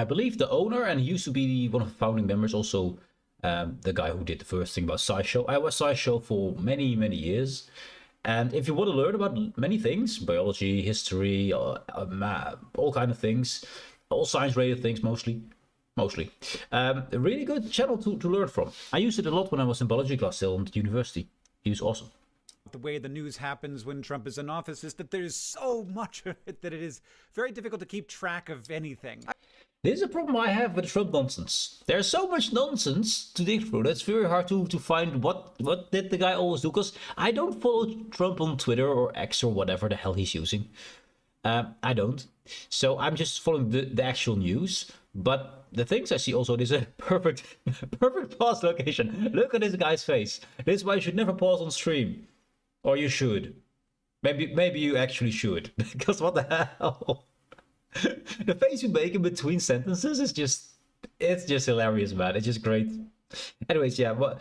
I believe the owner, and he used to be one of the founding members, also the guy who did the first thing about SciShow. I was SciShow for many, many years. And if you want to learn about many things, biology, history, all kind of things, all science-related things mostly, a really good channel to learn from. I used it a lot when I was in biology class still at university. He was awesome. The way the news happens when Trump is in office is that there's so much of it that it is very difficult to keep track of anything. This is a problem I have with Trump nonsense. There's so much nonsense to dig through. It's very hard to find what did the guy always do. Because I don't follow Trump on Twitter or X or whatever the hell he's using. I don't. So I'm just following the actual news. But the things I see also, there's a perfect pause location. Look at this guy's face. This is why you should never pause on stream. Or you should. Maybe you actually should. Because what the hell? The face you make in between sentences is it's just hilarious, man. It's just great. Anyways, yeah, what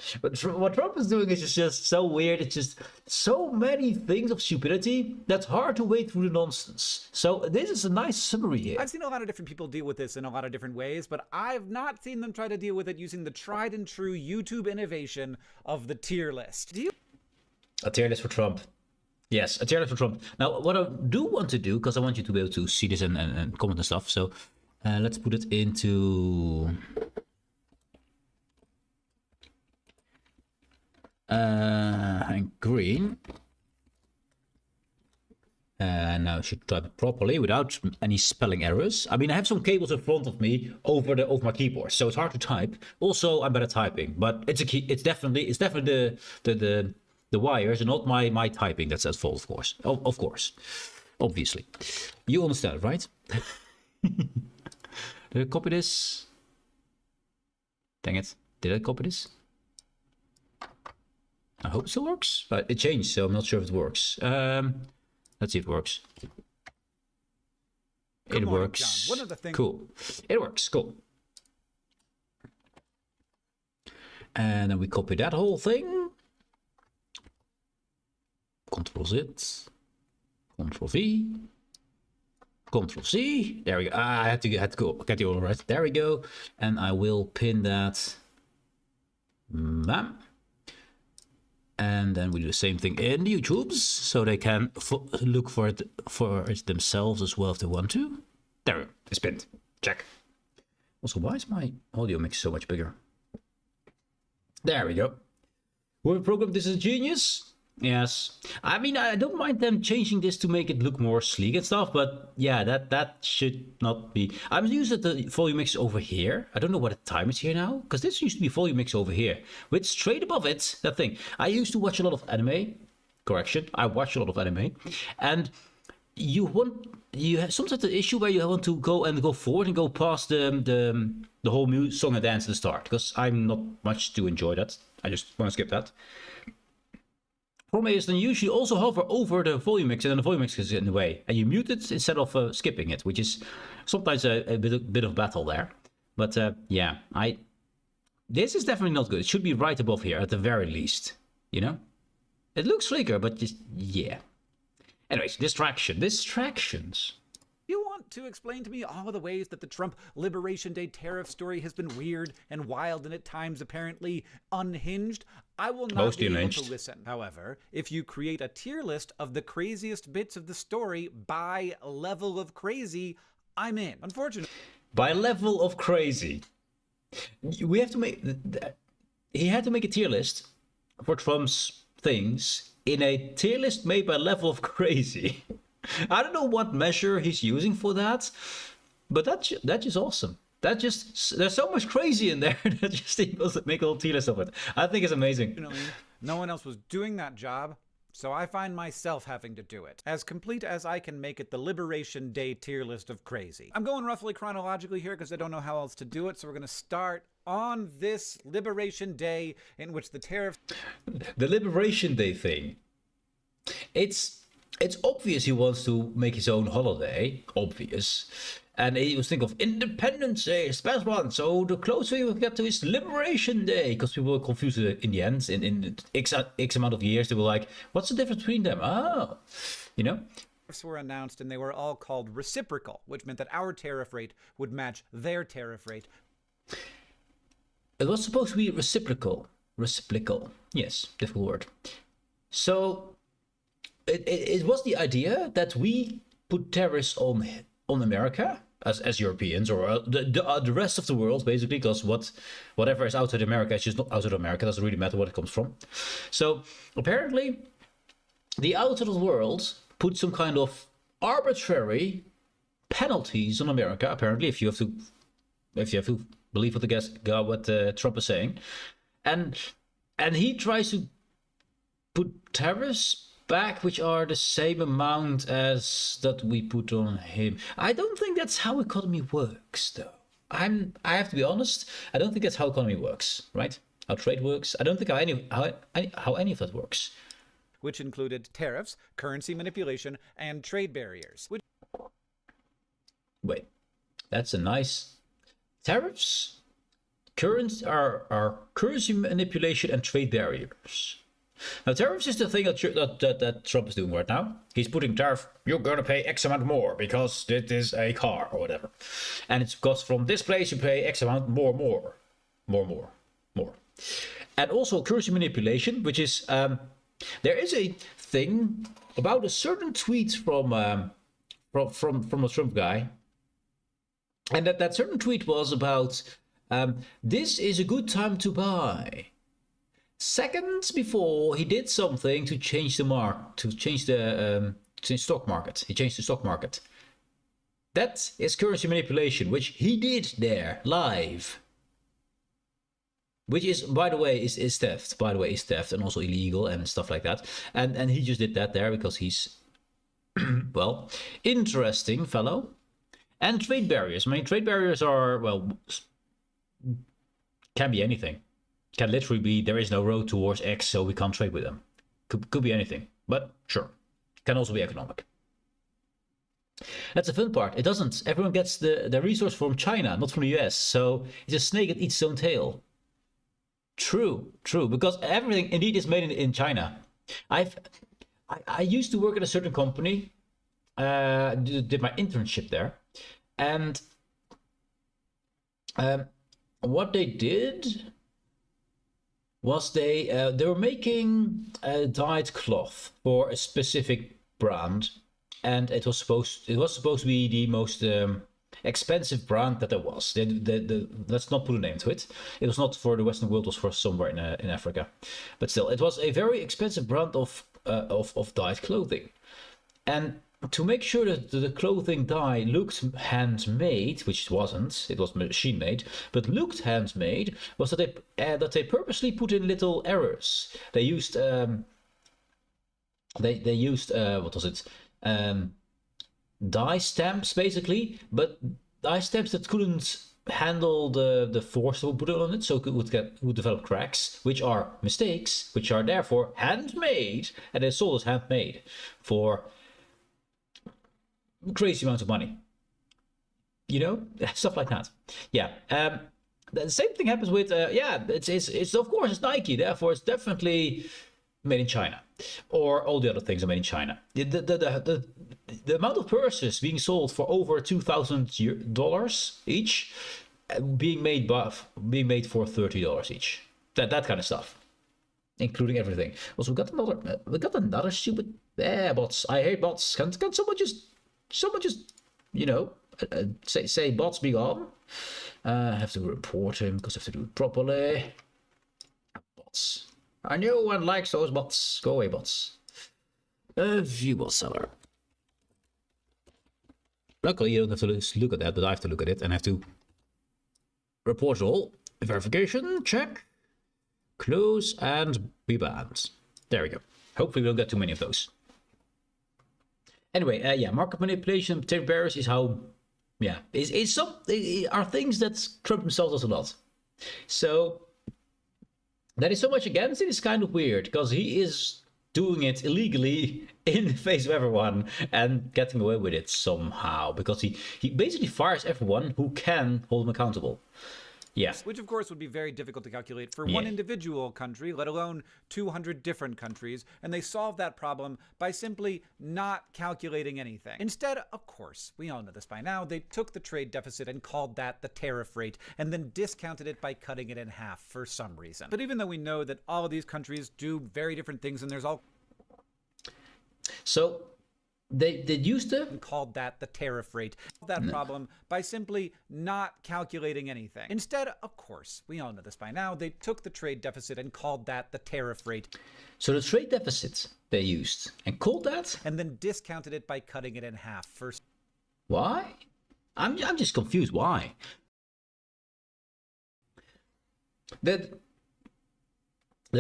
Trump is doing is just so weird. It's just so many things of stupidity that's hard to wade through the nonsense. So this is a nice summary here. I've seen a lot of different people deal with this in a lot of different ways, but I've not seen them try to deal with it using the tried and true YouTube innovation of the tier list. A tier list for Trump. Yes, a tier list for Trump. Now, what I do want to do, because I want you to be able to see this and comment and stuff, so let's put it into... and green. And now I should type it properly without any spelling errors. I mean, I have some cables in front of me over my keyboard, so it's hard to type. Also, I'm better typing, but it's definitely the wires and not my typing that's at fault, of course. Of course. Obviously. You understand, right? Did I copy this? Dang it. Did I copy this? I hope it still works. It changed, so I'm not sure if it works. Let's see if it works. It works. John. One of the things... Cool. It works. Cool. And then we copy that whole thing. Control Z, Control V, Control C. There we go. I had to get the order right. There we go. And I will pin that. Bam. And then we do the same thing in the YouTubes, so they can look for it themselves as well if they want to. There, it's pinned. Check. Also, why is my audio mix so much bigger? There we go. Whoever programmed this is a genius. Yes, I mean, I don't mind them changing this to make it look more sleek and stuff, but yeah, that should not be. I'm using the volume mix over here. I don't know what the time is here now, because this used to be volume mix over here, with straight above it, that thing. I used to watch a lot of anime. Correction, I watch a lot of anime, and you have sometimes the issue where you want to go forward and go past the whole song and dance at the start, because I'm not much to enjoy that. I just want to skip that. Problem is, then you usually also hover over the volume mix, and then the volume mix is in the way, and you mute it instead of skipping it, which is sometimes a bit of battle there. But yeah, this is definitely not good. It should be right above here at the very least. You know, it looks sleeker, but just yeah. Anyways, distractions. You want to explain to me all the ways that the Trump Liberation Day tariff story has been weird and wild and at times apparently unhinged? I will not be able to listen. However, if you create a tier list of the craziest bits of the story by level of crazy, I'm in. Unfortunately. By level of crazy. We have to make... He had to make a tier list for Trump's things in a tier list made by level of crazy. I don't know what measure he's using for that, but that's just awesome. There's so much crazy in there that just equals to make a little tier list of it. I think it's amazing. No one else was doing that job, so I find myself having to do it. As complete as I can make it the Liberation Day tier list of crazy. I'm going roughly chronologically here because I don't know how else to do it, so we're going to start on this Liberation Day in which the tariffs... The Liberation Day thing. It's obvious he wants to make his own holiday. Obvious. And he was thinking of Independence Day, it's the best one. So the closer you get to his Liberation Day, because people were confused in the end. In X amount of years, they were like, what's the difference between them? Oh, you know. were announced and they were all called reciprocal, which meant that our tariff rate would match their tariff rate. It was supposed to be reciprocal. Reciprocal. Yes, difficult word. So it was the idea that we put tariffs on America as Europeans, or the rest of the world, basically, because whatever is outside America is just not outside America. It doesn't really matter what it comes from. So apparently the outside of the world put some kind of arbitrary penalties on America, apparently, if you have to believe what Trump is saying. And he tries to put tariffs back which are the same amount as that we put on him. I don't think that's how economy works, though. I have to be honest, I don't think that's how economy works, right? How trade works. I don't think how any of that works. Which included tariffs, currency manipulation, and trade barriers. Wait, that's a nice... Tariffs, currency manipulation, and trade barriers. Now, tariffs is the thing that Trump is doing right now. He's putting tariff, you're going to pay X amount more because this is a car or whatever. And it's because from this place you pay X amount more. And also currency manipulation, which is... there is a thing about a certain tweet from a Trump guy, and that certain tweet was about this is a good time to buy. Seconds before he did something to change the stock market. He changed the stock market. That is currency manipulation, which he did there live. Which is, by the way, is theft. By the way, is theft and also illegal and stuff like that. And he just did that there because he's, well, interesting fellow. And trade barriers. I mean, trade barriers are, well, can be anything. Can literally be there is no road towards X, so we can't trade with them. Could be anything. But sure, can also be economic. That's the fun part. It doesn't. Everyone gets the resource from China, not from the US. So it's a snake that eats its own tail. True, because everything indeed is made in China. I used to work at a certain company, did my internship there, and what they did was they were making dyed cloth for a specific brand, and it was supposed to be the most expensive brand that there was. Let's not put a name to it. It was not for the Western world. It was for somewhere in Africa, but still, it was a very expensive brand of dyed clothing. And to make sure that the clothing dye looked handmade, which it wasn't, it was machine made, but looked handmade, was that they purposely put in little errors. They used what was it? Dye stamps, basically, but dye stamps that couldn't handle the force that we put on it, so it would develop cracks, which are mistakes, which are therefore handmade, and they sold as handmade for crazy amounts of money. You know, stuff like that. Yeah. The same thing happens with it's of course it's Nike, therefore it's definitely made in China, or all the other things are made in China. The amount of purses being sold for over $2,000 each, being made for $30 each. That kind of stuff, including everything. Also, we got another stupid bots. I hate bots. Can someone just you know say bots be gone? I have to report him because I have to do it properly. Bots. I know one likes those bots. Go away, bots. View bot seller. Luckily, you don't have to look at that, but I have to look at it and have to report all. Verification, check. Close and be banned. There we go. Hopefully we don't get too many of those. Anyway, market manipulation, trade barriers is how, are things that Trump himself does a lot. So that is so much against it is kind of weird, because he is doing it illegally in the face of everyone and getting away with it somehow, because he basically fires everyone who can hold him accountable. Yeah. Which of course would be very difficult to calculate for one individual country, let alone 200 different countries, and they solved that problem by simply not calculating anything. Instead, of course, we all know this by now, they took the trade deficit and called that the tariff rate, and then discounted it by cutting it in half for some reason. But even though we know that all of these countries do very different things, and there's all... So... They used to called that the tariff rate, that problem by simply not calculating anything. Instead, of course, we all know this by now, they took the trade deficit and called that the tariff rate. So the trade deficit they used and called that? And then discounted it by cutting it in half for... Why? I'm just confused. Why? The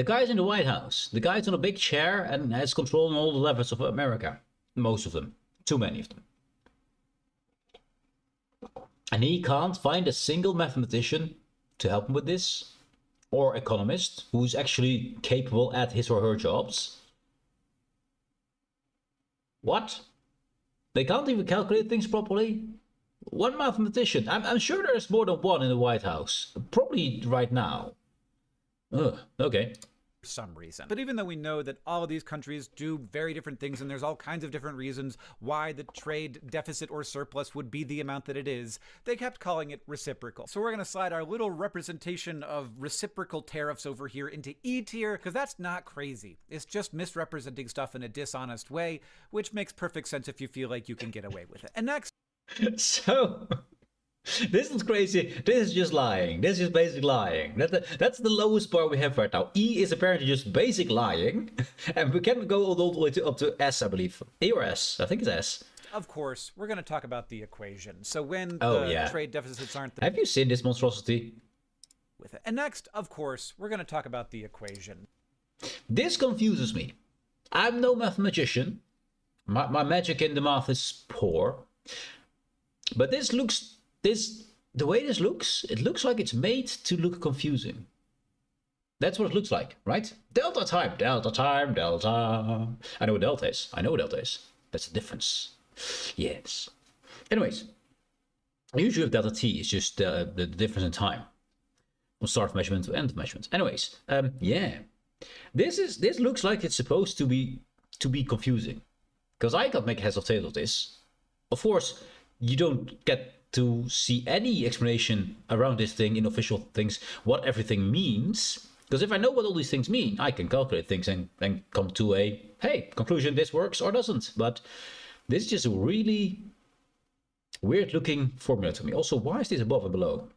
guy's in the White House. The guy's on a big chair and has control on all the levers of America. Most of them. Too many of them. And he can't find a single mathematician to help him with this, or economist who's actually capable at his or her jobs. What? They can't even calculate things properly? One mathematician. I'm sure there's more than one in the White House. Probably right now. Ugh, okay. Some reason. But even though we know that all of these countries do very different things, and there's all kinds of different reasons why the trade deficit or surplus would be the amount that it is, they kept calling it reciprocal. So we're going to slide our little representation of reciprocal tariffs over here into E tier, because that's not crazy. It's just misrepresenting stuff in a dishonest way, which makes perfect sense if you feel like you can get away with it. And next... So... This is crazy. This is just lying. This is basic lying. That's the lowest bar we have right now. E is apparently just basic lying. And we can go all the way up to S, I believe. E or S? I think it's S. Of course, we're going to talk about the equation. So when the trade deficits aren't... Have you seen this monstrosity? With it. And next, of course, we're going to talk about the equation. This confuses me. I'm no mathematician. My magic in the math is poor. But this looks... the way this looks, it looks like it's made to look confusing. That's what it looks like, right? Delta time, delta time, delta. I know what delta is. That's the difference. Yes. Anyways, usually with delta t is just the difference in time from start of measurement to end of measurement. Anyways, yeah. This looks like it's supposed to be confusing, because I can't make heads or tails of this. Of course, you don't get to see any explanation around this thing in official things, what everything means. Because if I know what all these things mean, I can calculate things and then come to a, hey, conclusion, this works or doesn't. But this is just a really weird looking formula to me. Also, why is this above and below?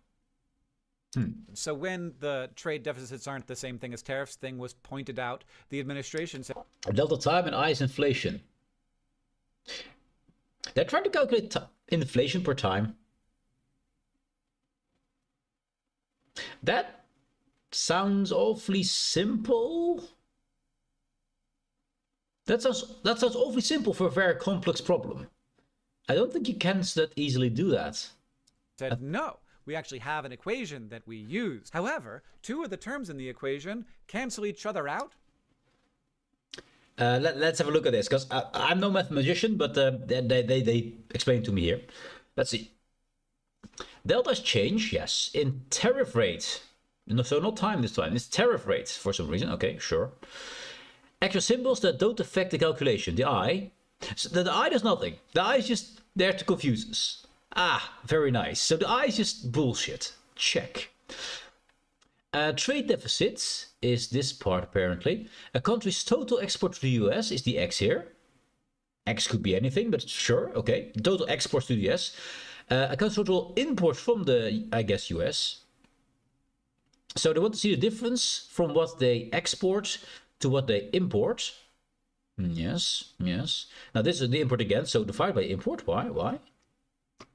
So when the trade deficits aren't the same thing as tariffs thing was pointed out, the administration said... Delta time and I is inflation. They're trying to calculate inflation per time. That sounds awfully simple. That sounds awfully simple for a very complex problem. I don't think you can that easily do that. Said no. We actually have an equation that we use. However, two of the terms in the equation cancel each other out. Let's have a look at this, because I'm no mathematician, but they explain to me here. Let's see. Delta's change, yes, in tariff rate. No, so not time this time, it's tariff rate for some reason. Okay, sure. Extra symbols that don't affect the calculation. The I. So the I does nothing. The I is just there to confuse us. Ah, very nice. So the I is just bullshit. Check. Trade deficits is this part apparently. A country's total export to the US is the X here. X could be anything, but sure, okay. Total exports to the US. A country's total imports from the, I guess, US. So they want to see the difference from what they export to what they import. Yes, yes. Now this is the import again, so divided by import. Why?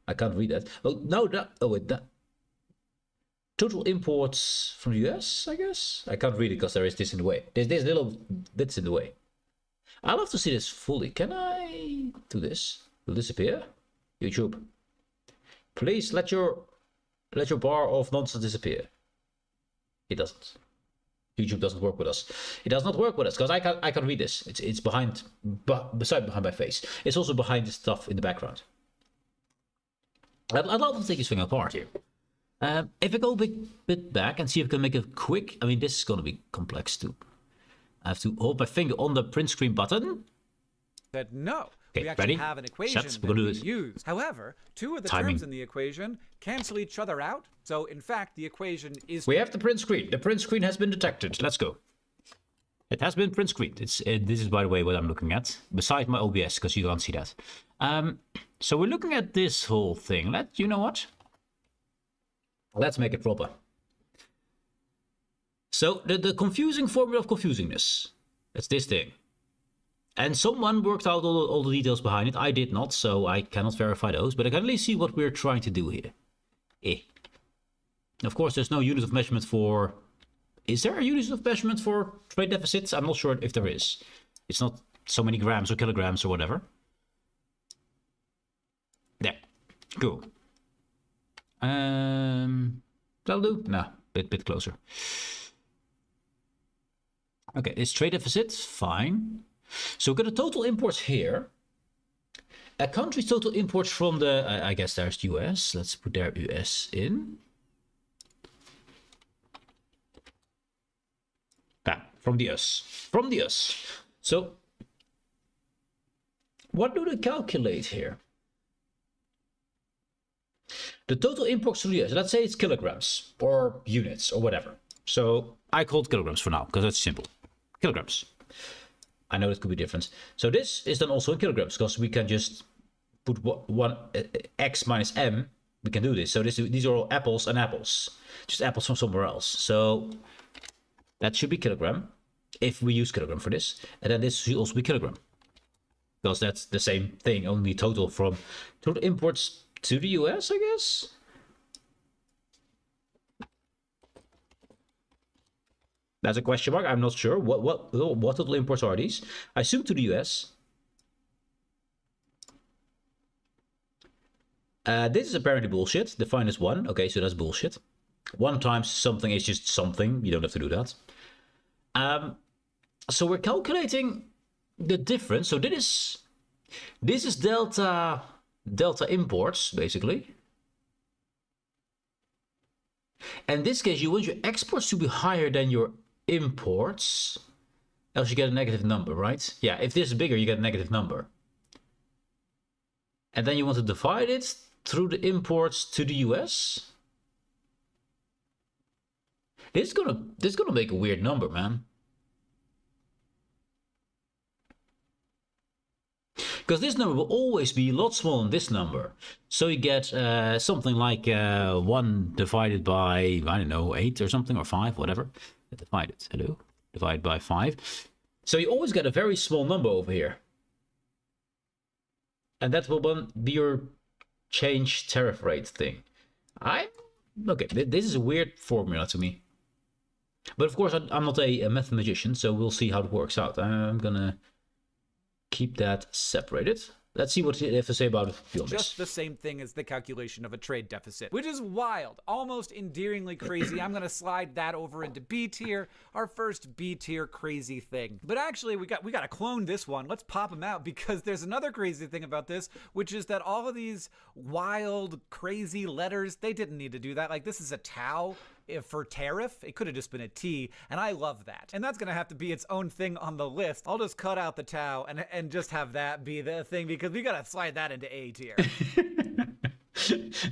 I can't read that. Oh, no, that... Total imports from the US, I guess? I can't read it because there is this in the way. There's little bits in the way. I'd love to see this fully. Can I do this? Will this appear? YouTube. Please let your bar of nonsense disappear. It doesn't. YouTube doesn't work with us. It does not work with us because I can't read this. It's behind my face. It's also behind the stuff in the background. I'd love to take this thing apart here. If I go a bit back and see if I can make it quick, I mean, this is going to be complex too. I have to hold my finger on the print screen button. Said no. Okay, we actually ready? have an equation Set. that we use. However, two of the Timing. terms in the equation cancel each other out. So in fact, the equation is... We have the print screen. The print screen has been detected. Let's go. It has been print screened. This is, by the way, what I'm looking at. Besides my OBS, because you can't see that. So we're looking at this whole thing. You know what? Let's make it proper. So the confusing formula of confusingness. That's this thing. And someone worked out all the details behind it. I did not, so I cannot verify those. But I can at least see what we're trying to do here. Of course, there's no unit of measurement for... Is there a unit of measurement for trade deficits? I'm not sure if there is. It's not so many grams or kilograms or whatever. There. Cool. That'll do? No, bit closer. Okay, it's trade deficit. Fine. So we've got the total imports here. A country's total imports from the... I guess there's US. Let's put their US in. From the US. From the US. So, what do they calculate here? The total imports to the US. Let's say it's kilograms or units or whatever. So, I call it kilograms for now because that's simple. Kilograms. I know it could be different. So, this is then also in kilograms because we can just put one x minus m. We can do this. So, these are all apples and apples. Just apples from somewhere else. So, that should be kilogram. If we use kilogram for this. And then this should also be kilogram. Because that's the same thing, only total from total imports to the US, I guess. That's a question mark. I'm not sure. What total imports are these? I assume to the US. This is apparently bullshit. Define as 1. Okay, so that's bullshit. 1 times something is just something. You don't have to do that. So we're calculating the difference. So this is delta imports, basically. And in this case, you want your exports to be higher than your imports. Else you get a negative number, right? Yeah, if this is bigger, you get a negative number. And then you want to divide it through the imports to the US. This is gonna make a weird number, man. Because this number will always be a lot smaller than this number. So you get something like 1 divided by, I don't know, 8 or something, or 5, whatever. Divided, hello? Divided by 5. So you always get a very small number over here. And that will be your change tariff rate thing. Okay, this is a weird formula to me. But of course, I'm not a mathematician, so we'll see how it works out. I'm gonna keep that separated. Let's see what they have to say about it. Just the same thing as the calculation of a trade deficit, which is wild, almost endearingly crazy. I'm gonna slide that over into B tier, our first B tier crazy thing. But actually, we gotta clone this one. Let's pop them out because there's another crazy thing about this, which is that all of these wild, crazy letters, they didn't need to do that. Like this is a tau. For tariff, it could have just been a T, and I love that. And that's gonna have to be its own thing on the list. I'll just cut out the tau and just have that be the thing because we gotta slide that into A tier.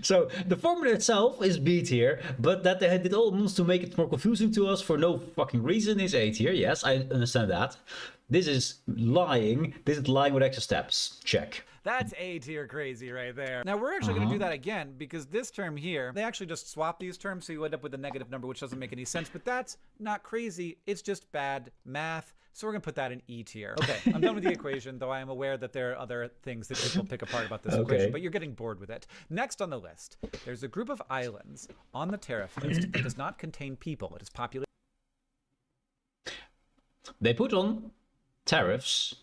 So the formula itself is B tier, but that they did almost to make it more confusing to us for no fucking reason is A tier. Yes, I understand that. This is lying. This is lying with extra steps. Check. That's A tier crazy right there. Now we're actually going to do that again because this term here, they actually just swap these terms so you end up with a negative number, which doesn't make any sense, but that's not crazy. It's just bad math. So we're going to put that in E tier. Okay, I'm done with the equation, though I am aware that there are other things that people pick apart about this equation, but you're getting bored with it. Next on the list, there's a group of islands on the tariff list that does not contain people. It is populated. They put on tariffs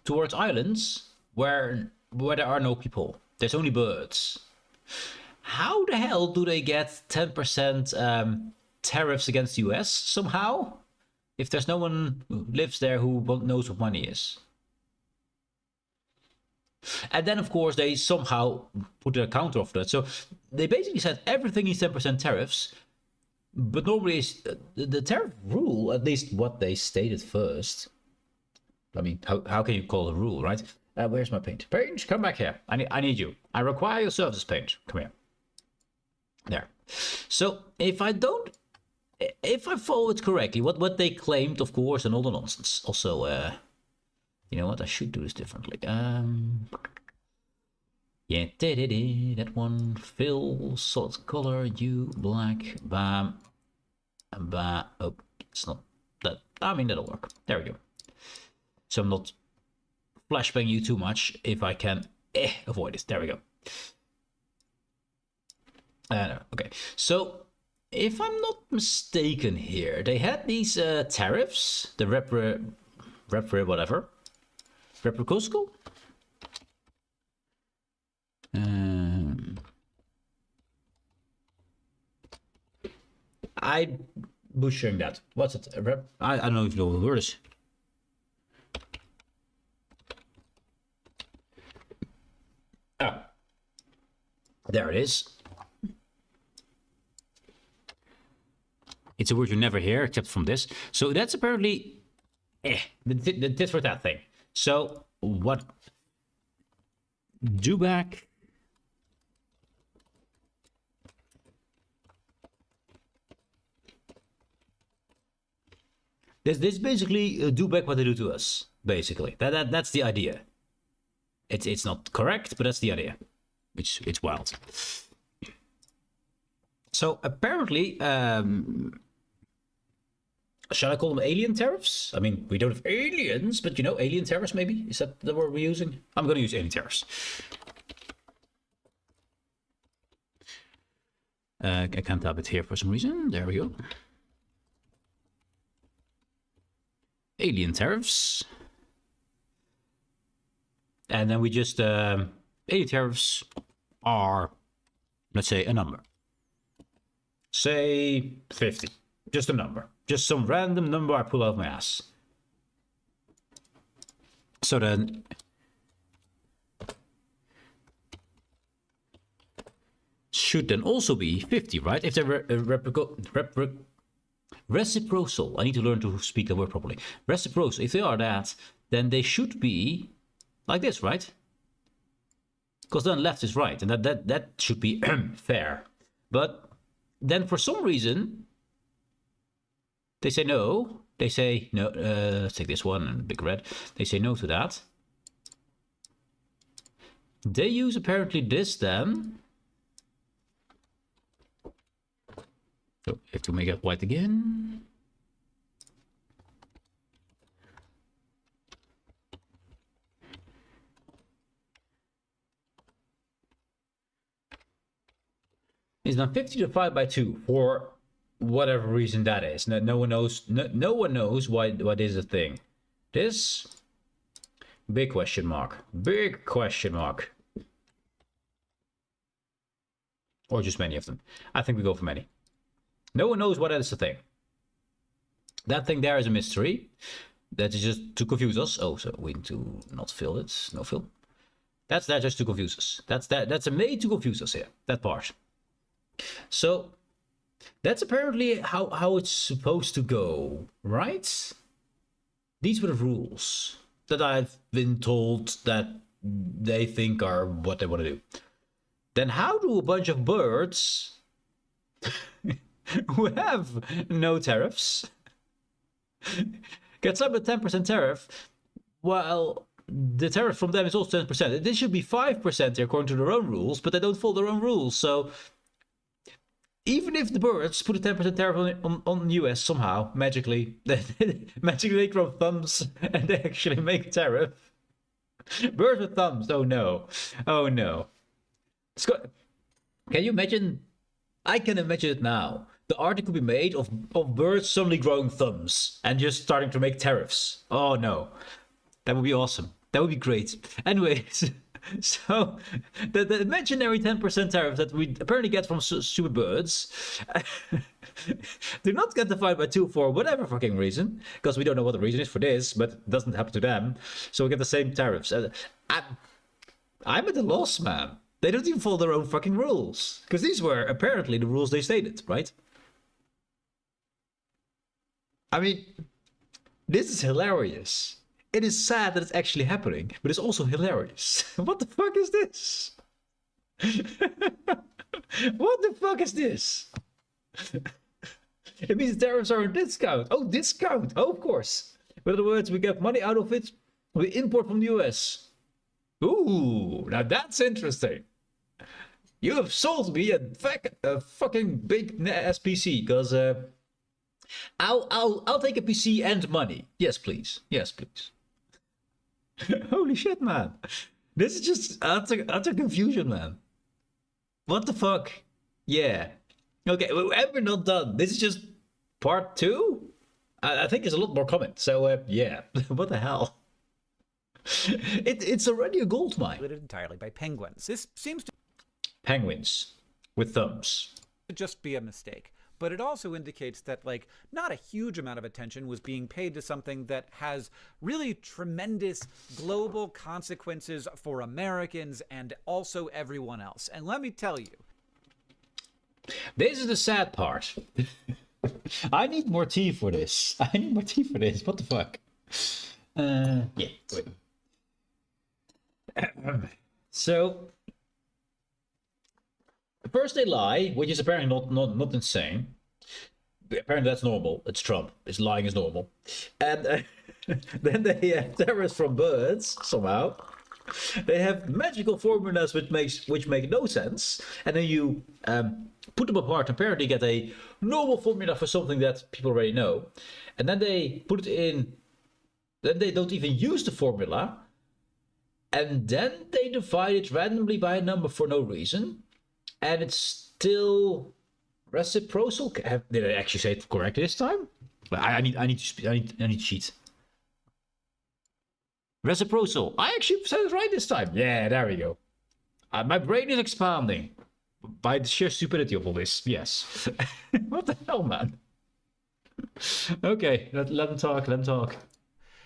towards islands where there are no people. There's only birds. How the hell do they get 10% tariffs against the US somehow? If there's no one who lives there who knows what money is. And then, of course, they somehow put a counter of that. So they basically said everything is 10% tariffs. But normally, the tariff rule, at least what they stated first. I mean, how can you call it a rule, right? Where's my paint? Paint, come back here. I need you. I require your services, Paint. Come here. There. So if I follow it correctly, what they claimed, of course, and all the nonsense. Also, you know what? I should do this differently. Yeah, that one. Fill, solid color, hue, black, bam, bam. Oh, it's not that. I mean, that'll work. There we go. So I'm not flashbang you too much if I can avoid it. There we go. No, okay. So if I'm not mistaken here, they had these tariffs, the whatever, reciprocal. I'm butchering that. What's it? I don't know if you know what the word is. Oh, there it is. It's a word you never hear except from this. So that's apparently the tit for that thing. So what? Do back. This basically do back what they do to us. Basically, that's the idea. It's not correct, but that's the idea. It's wild. So apparently, shall I call them alien tariffs? I mean, we don't have aliens, but you know, alien tariffs maybe? Is that the word we're using? I'm going to use alien tariffs. I can't type it here for some reason. There we go. Alien tariffs. And then we just, alien tariffs are, let's say, a number. Say 50. Just a number. Just some random number I pull out my ass. So then should then also be 50, right? If they're reciprocal. I need to learn to speak the word properly. Reciprocal. If they are that, then they should be like this, right? Because then left is right, and that should be fair. But then for some reason they say no. They say no. Let's take this one and big red. They say no to that. They use apparently this then. So I have to make it white again. Is now 50 divided by 2 for whatever reason that is. No one knows. No one knows why this is a thing. This big question mark. Big question mark. Or just many of them. I think we go for many. No one knows why that is a thing. That thing there is a mystery. That is just to confuse us. Oh, so we need to not fill it. No fill. That's just to confuse us. That's a made to confuse us here. That part. So that's apparently how it's supposed to go, right? These were the rules that I've been told that they think are what they want to do. Then how do a bunch of birds who have no tariffs get some 10% tariff while the tariff from them is also 10%? This should be 5% according to their own rules, but they don't follow their own rules. So even if the birds put a 10% tariff on the US somehow, magically, they grow thumbs and they actually make tariff. Birds with thumbs, oh no. Oh no. Scott, can you imagine? I can imagine it now. The article could be made of birds suddenly growing thumbs and just starting to make tariffs. Oh no. That would be awesome. That would be great. Anyways. So, the imaginary 10% tariff that we apparently get from stupid birds do not get divided by 2 for whatever fucking reason, because we don't know what the reason is for this, but it doesn't happen to them. So we get the same tariffs. I'm at a loss, man. They don't even follow their own fucking rules. Because these were apparently the rules they stated, right? I mean, this is hilarious. It is sad that it's actually happening, but it's also hilarious. What the fuck is this? What the fuck is this? It means tariffs are a discount. Oh, discount. Oh, of course. In other words, we get money out of it. We import from the US. Ooh, now that's interesting. You have sold me a fucking big ass PC, because I'll take a PC and money. Yes, please. Yes, please. Holy shit, man. This is just utter confusion, man. What the fuck? Yeah. Okay, and we're not done. This is just part 2? I think there's a lot more coming. So, yeah. What the hell? It's already a gold mine. Entirely by penguins. This seems to... Penguins. With thumbs. Just be a mistake. But it also indicates that, like, not a huge amount of attention was being paid to something that has really tremendous global consequences for Americans and also everyone else. And let me tell you, this is the sad part. I need more tea for this. I need more tea for this. What the fuck? Yeah, wait. So, first they lie, which is apparently not insane. Apparently that's normal. It's Trump. It's lying is normal. And then they have terrorists from birds, somehow. They have magical formulas which make no sense. And then you put them apart and apparently get a normal formula for something that people already know. And then they put it in. Then they don't even use the formula. And then they divide it randomly by a number for no reason. And it's still reciprocal. Did I actually say it correctly this time? I need to cheat. Reciprocal. I actually said it right this time. Yeah, there we go. My brain is expanding by the sheer stupidity of all this. Yes. What the hell, man? Okay, let them talk. Let them talk.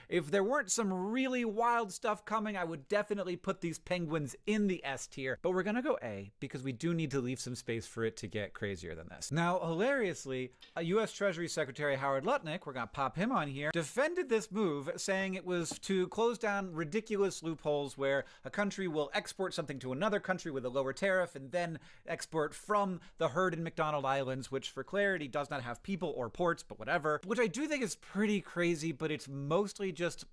If there weren't some really wild stuff coming, I would definitely put these penguins in the S tier. But we're gonna go A, because we do need to leave some space for it to get crazier than this. Now, hilariously, U.S. Treasury Secretary Howard Lutnick, we're gonna pop him on here, defended this move, saying it was to close down ridiculous loopholes where a country will export something to another country with a lower tariff and then export from the herd in McDonald Islands, which for clarity does not have people or ports, but whatever. Which I do think is pretty crazy, but it's mostly just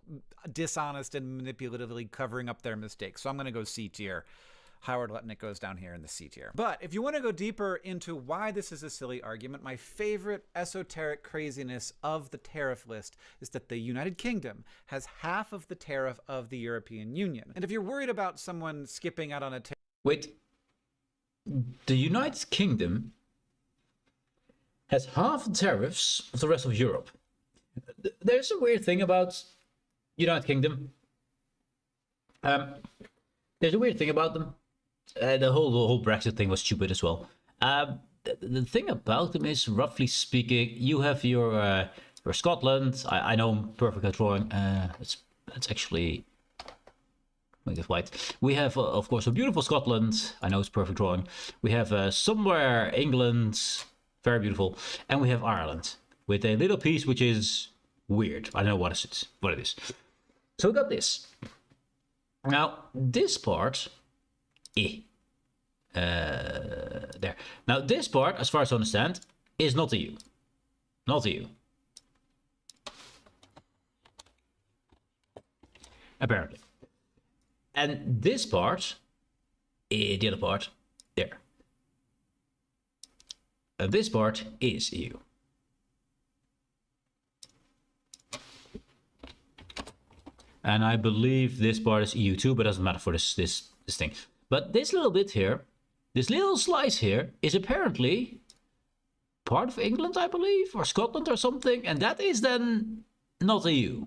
dishonest and manipulatively covering up their mistakes. So I'm going to go C tier. Howard Lutnick goes down here in the C tier. But if you want to go deeper into why this is a silly argument, my favorite esoteric craziness of the tariff list is that the United Kingdom has half of the tariff of the European Union. And if you're worried about someone skipping out on a tariff... Wait. The United Kingdom has half the tariffs of the rest of Europe. There's a weird thing about United Kingdom. There's a weird thing about them. The whole Brexit thing was stupid as well. The thing about them is, roughly speaking, you have your Scotland. I know I'm perfect at drawing. It's actually make it white. We have, of course, a beautiful Scotland. I know it's perfect drawing. We have somewhere England, very beautiful, and we have Ireland with a little piece which is weird. I don't know what it is. So we got this. Now this part, there. Now this part, as far as I understand, is not the EU. Not the EU. Apparently. And this part, the other part, there. And this part is EU. And I believe this part is EU too, but it doesn't matter for this thing. But this little bit here, this little slice here, is apparently part of England, I believe, or Scotland or something, and that is then not EU.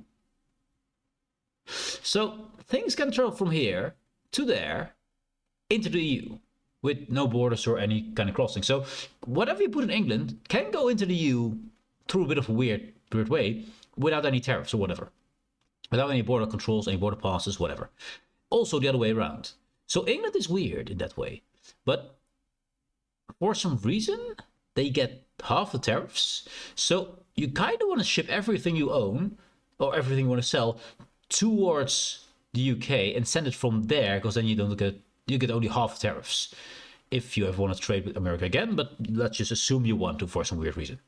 So things can travel from here to there into the EU with no borders or any kind of crossing. So whatever you put in England can go into the EU through a bit of a weird way without any tariffs or whatever. Without any border controls, any border passes, whatever. Also the other way around. So England is weird in that way. But for some reason, they get half the tariffs. So you kind of want to ship everything you own or everything you want to sell towards the UK and send it from there, because then you get only half the tariffs if you ever want to trade with America again. But let's just assume you want to for some weird reason.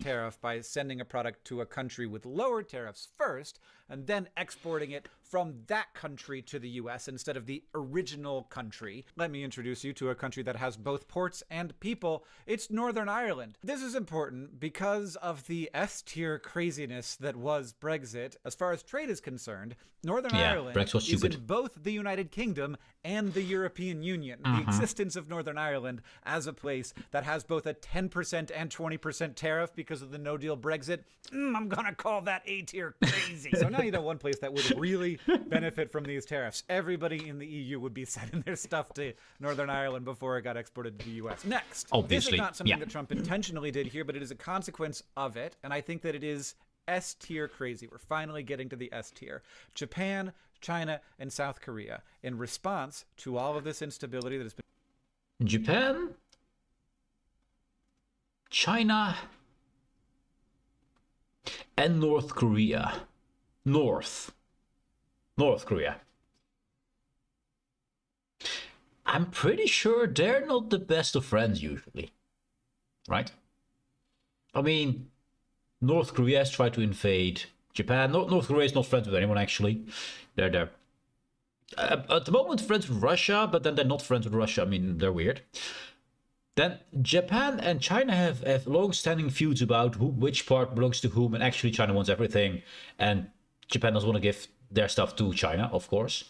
Tariff by sending a product to a country with lower tariffs first and then exporting it from that country to the US instead of the original country. Let me introduce you to a country that has both ports and people. It's Northern Ireland. This is important because of the S-tier craziness that was Brexit. As far as trade is concerned, Northern Ireland is in both the United Kingdom and the European Union. The existence of Northern Ireland as a place that has both a 10% and 20% tariff because of the no-deal Brexit, I'm gonna call that A-tier crazy. So now you know one place that would really benefit from these tariffs. Everybody in the EU would be sending their stuff to Northern Ireland before it got exported to the US. Next, obviously, this is not something that Trump intentionally did here, but it is a consequence of it, and I think that it is S-tier crazy. We're finally getting to the S-tier. Japan, China, and South Korea, in response to all of this instability that has been... Japan, China, and North Korea. North Korea. I'm pretty sure they're not the best of friends usually, right? I mean, North Korea has tried to invade Japan. North Korea is not friends with anyone, actually. They're at the moment friends with Russia, but then they're not friends with Russia. I mean, they're weird. Then Japan and China have long-standing feuds about which part belongs to whom, and actually China wants everything, and Japan doesn't want to give their stuff to China, of course.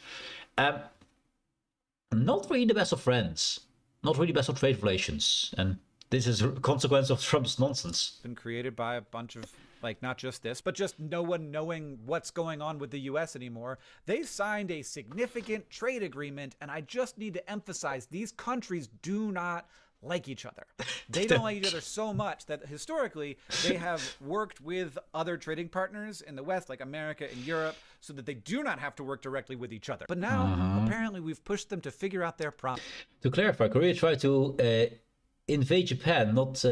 Not really the best of friends. Not really best of trade relations. And this is a consequence of Trump's nonsense. Been created by a bunch of, like, not just this, but just no one knowing what's going on with the US anymore. They signed a significant trade agreement, and I just need to emphasize these countries do not like each other. They don't like each other so much that historically they have worked with other trading partners in the West, like America and Europe, so that they do not have to work directly with each other. But now, apparently, we've pushed them to figure out their problem. To clarify, Korea tried to invade Japan, not...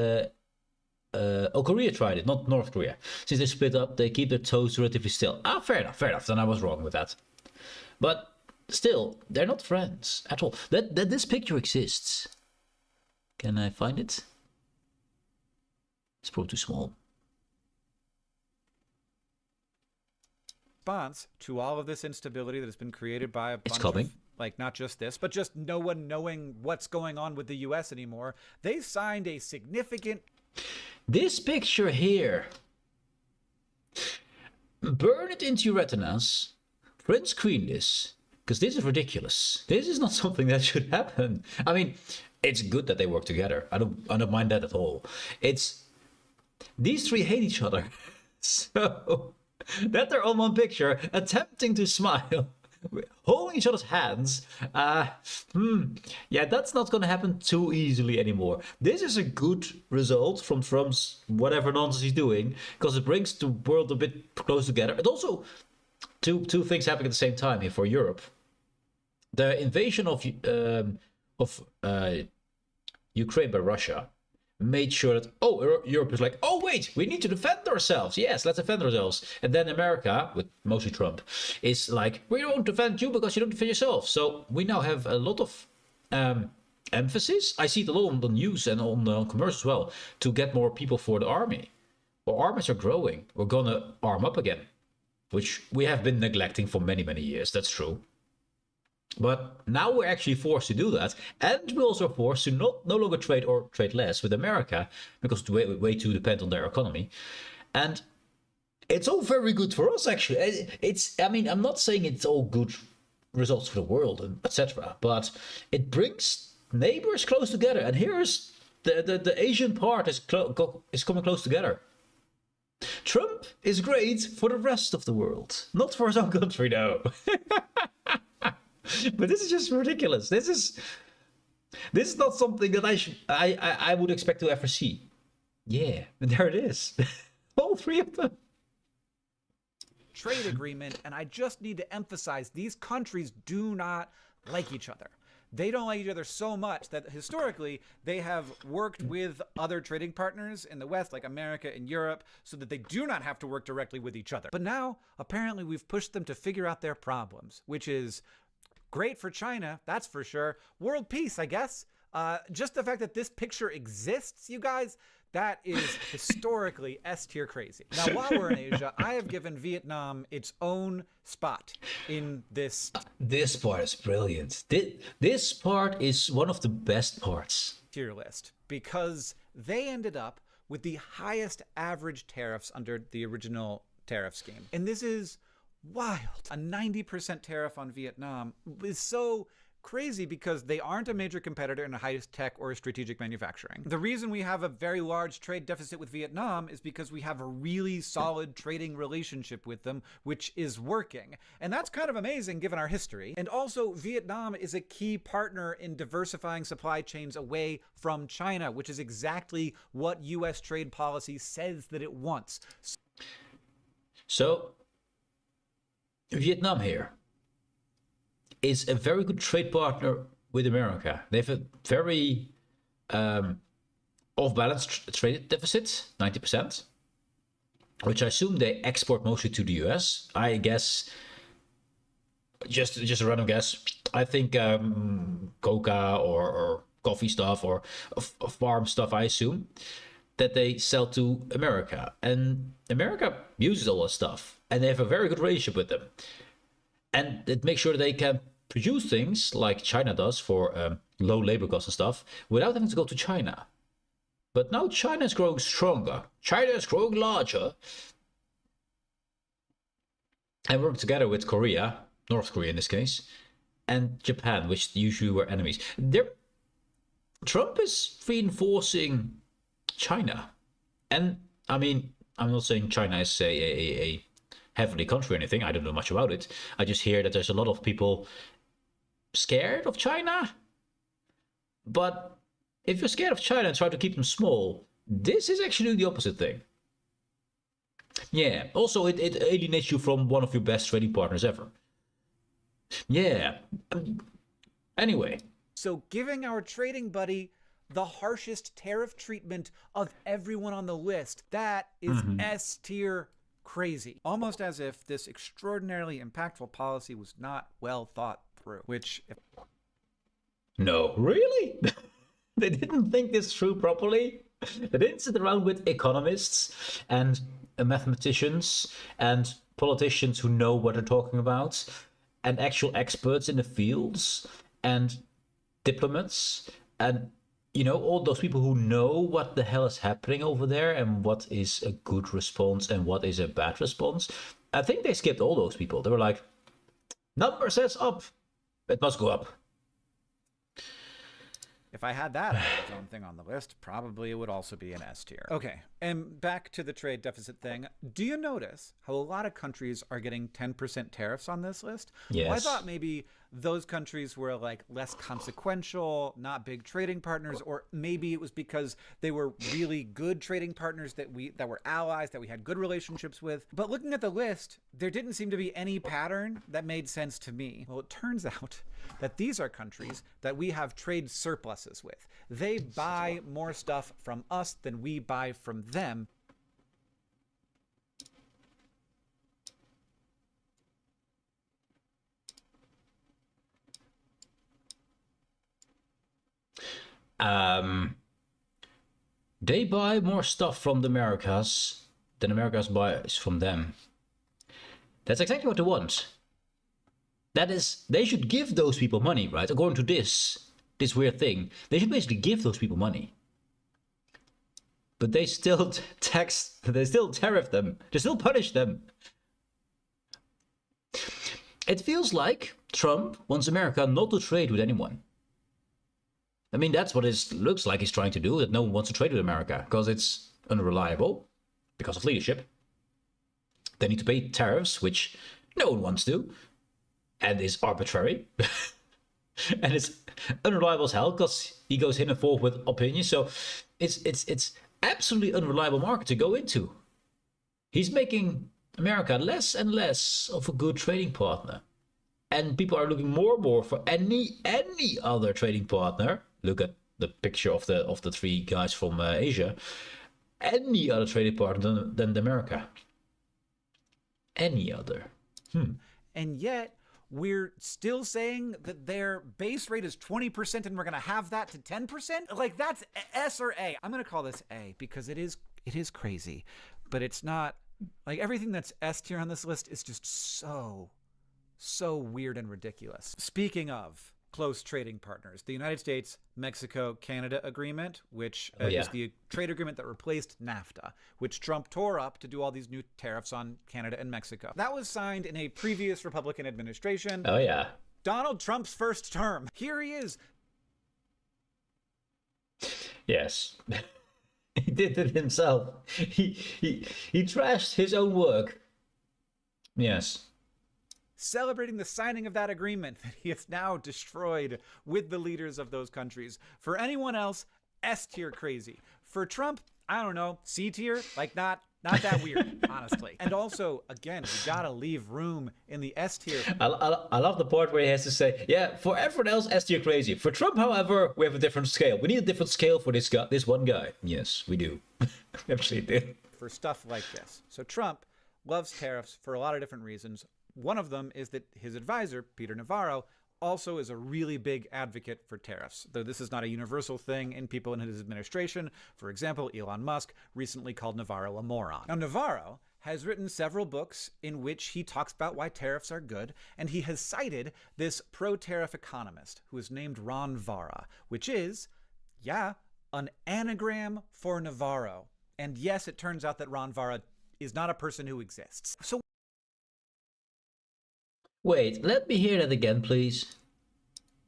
Korea tried it, not North Korea. Since they split up, they keep their toes relatively still. Fair enough. Then I was wrong with that. But still, they're not friends at all. That this picture exists. Can I find it? It's probably too small. Response to all of this instability that has been created by a bunch of, like, not just this, but just no one knowing what's going on with the US anymore. They signed a significant... This picture here. Burn it into your retinas. Print screen this. Because this is ridiculous. This is not something that should happen. I mean... It's good that they work together. I don't mind that at all. It's these three hate each other, so that they're on one picture, attempting to smile, holding each other's hands. Yeah, that's not going to happen too easily anymore. This is a good result from Trump's whatever nonsense he's doing, because it brings the world a bit close together. It also two things happening at the same time here for Europe. The invasion of Ukraine by Russia made sure that, Europe is like, oh wait, we need to defend ourselves. Yes, let's defend ourselves. And then America, with mostly Trump, is like, we don't defend you because you don't defend yourself. So we now have a lot of emphasis. I see it a lot on the news and on commercials as well, to get more people for the army. Our armies are growing. We're gonna arm up again, which we have been neglecting for many, many years. That's true. But now we're actually forced to do that, and we're also forced to no longer trade or trade less with America, because it's way too dependent on their economy. And it's all very good for us, actually. I'm not saying it's all good results for the world, and etc. But it brings neighbors close together, and here's the Asian part is coming close together. Trump is great for the rest of the world, not for his own country, though. But this is just ridiculous. This is not something that I would expect to ever see. Yeah, and there it is. All three of them. Trade agreement, and I just need to emphasize these countries do not like each other. they don't like each other so much that historically they have worked with other trading partners in the West, like America and Europe, so that they do not have to work directly with each other. But now, apparently, we've pushed them to figure out their problems, which is great for China, that's for sure. World peace, I guess. Just the fact that this picture exists, you guys, that is historically S-tier crazy. Now, while we're in Asia, I have given Vietnam its own spot in this. This part is brilliant. This part is one of the best parts. Tier list, because they ended up with the highest average tariffs under the original tariff scheme. And this is wild. A 90% tariff on Vietnam is so crazy because they aren't a major competitor in a high-tech or strategic manufacturing. The reason we have a very large trade deficit with Vietnam is because we have a really solid trading relationship with them, which is working. And that's kind of amazing given our history. And also, Vietnam is a key partner in diversifying supply chains away from China, which is exactly what US trade policy says that it wants. So, Vietnam here is a very good trade partner with America. They have a very off-balance trade deficit, 90%, which I assume they export mostly to the US. I guess, just a random guess, I think coca or coffee stuff or farm stuff, I assume, that they sell to America. And America uses all that stuff, and they have a very good relationship with them. And it makes sure they can produce things like China does for low labor costs and stuff without having to go to China. But now China is growing stronger. China is growing larger. And working together with Korea, North Korea in this case, and Japan, which usually were enemies. Trump is reinforcing China. And I mean, I'm not saying China is a heavenly country or anything. I don't know much about it. I just hear that there's a lot of people scared of China. But if you're scared of China and try to keep them small, this is actually the opposite thing. Yeah, also it alienates you from one of your best trading partners ever. Yeah. Anyway. So giving our trading buddy the harshest tariff treatment of everyone on the list, that is S-tier crazy. Almost as if this extraordinarily impactful policy was not well thought through, which... No, really? They didn't think this through properly? They didn't sit around with economists and mathematicians and politicians who know what they're talking about and actual experts in the fields and diplomats and, you know, all those people who know what the hell is happening over there and what is a good response and what is a bad response. I think they skipped all those people. They were like, number says up, it must go up. If I had that its own thing on the list, probably it would also be an S tier. Okay, and back to the trade deficit thing. Do you notice how a lot of countries are getting 10% tariffs on this list? Yes. Well, I thought maybe those countries were like less consequential, not big trading partners, or maybe it was because they were really good trading partners that were allies, that we had good relationships with. But looking at the list, there didn't seem to be any pattern that made sense to me. Well, it turns out that these are countries that we have trade surpluses with. They buy more stuff from us than we buy from them. They buy more stuff from the Americas than Americas buys from them. That's exactly what they want. That is, they should give those people money, right? According to this weird thing, they should basically give those people money. But they still they still tariff them. They still punish them. It feels like Trump wants America not to trade with anyone. I mean, that's what it looks like he's trying to do, that no one wants to trade with America, because it's unreliable, because of leadership. They need to pay tariffs, which no one wants to, and is arbitrary. And it's unreliable as hell, because he goes in and forth with opinions, so it's absolutely unreliable market to go into. He's making America less and less of a good trading partner. And people are looking more and more for any other trading partner. Look at the picture of the three guys from Asia. Any other trading partner than America. Any other. And yet, we're still saying that their base rate is 20% and we're going to have that to 10%? Like, that's S or A. I'm going to call this A because it is crazy. But it's not, like, everything that's S tier on this list is just so weird and ridiculous. Speaking of close trading partners, the United States, Mexico, Canada agreement, which is the trade agreement that replaced NAFTA, which Trump tore up to do all these new tariffs on Canada and Mexico. That was signed in a previous Republican administration. Oh yeah. Donald Trump's first term. Here he is. Yes. He did it himself. He trashed his own work. Yes. Celebrating the signing of that agreement that he has now destroyed with the leaders of those countries. For anyone else, S tier crazy. For Trump, I don't know, C tier, like not that weird, honestly. And also, again, we gotta leave room in the S tier. I love the part where he has to say, yeah, for everyone else, S tier crazy. For Trump, however, we have a different scale. We need a different scale for this one guy. Yes, we do. We actually do. For stuff like this. So Trump loves tariffs for a lot of different reasons. One of them is that his advisor, Peter Navarro, also is a really big advocate for tariffs, though this is not a universal thing in people in his administration. For example, Elon Musk recently called Navarro a moron. Now, Navarro has written several books in which he talks about why tariffs are good, and he has cited this pro-tariff economist who is named Ron Vara, which is, an anagram for Navarro. And yes, it turns out that Ron Vara is not a person who exists. So wait, let me hear that again, please.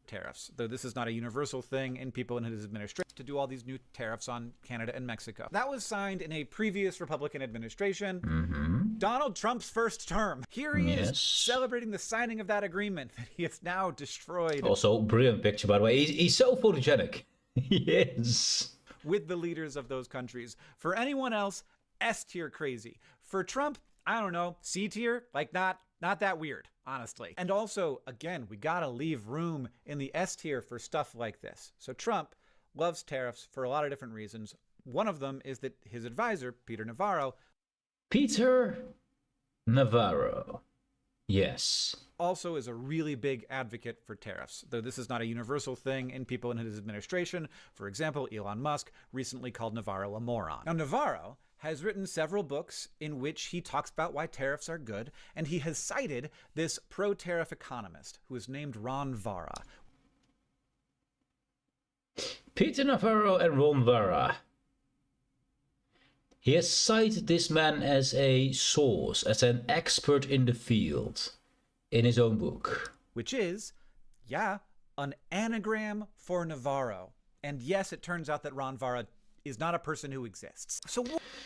Tariffs, though this is not a universal thing in people in his administration, to do all these new tariffs on Canada and Mexico. That was signed in a previous Republican administration. Donald Trump's first term. Here he is, celebrating the signing of that agreement that he has now destroyed. Also, brilliant picture, by the way. He's so photogenic. He is. With the leaders of those countries. For anyone else, S tier crazy. For Trump, I don't know, C tier, like not that weird, honestly. And also, again, we gotta leave room in the S tier for stuff like this. So Trump loves tariffs for a lot of different reasons. One of them is that his advisor, Peter Navarro, yes, also is a really big advocate for tariffs, though this is not a universal thing in people in his administration. For example, Elon Musk recently called Navarro a moron. Now, Navarro has written several books in which he talks about why tariffs are good, and he has cited this pro-tariff economist who is named Ron Vara. Peter Navarro and Ron Vara. He has cited this man as a source, as an expert in the field, in his own book. Which is, an anagram for Navarro. And yes, it turns out that Ron Vara is not a person who exists.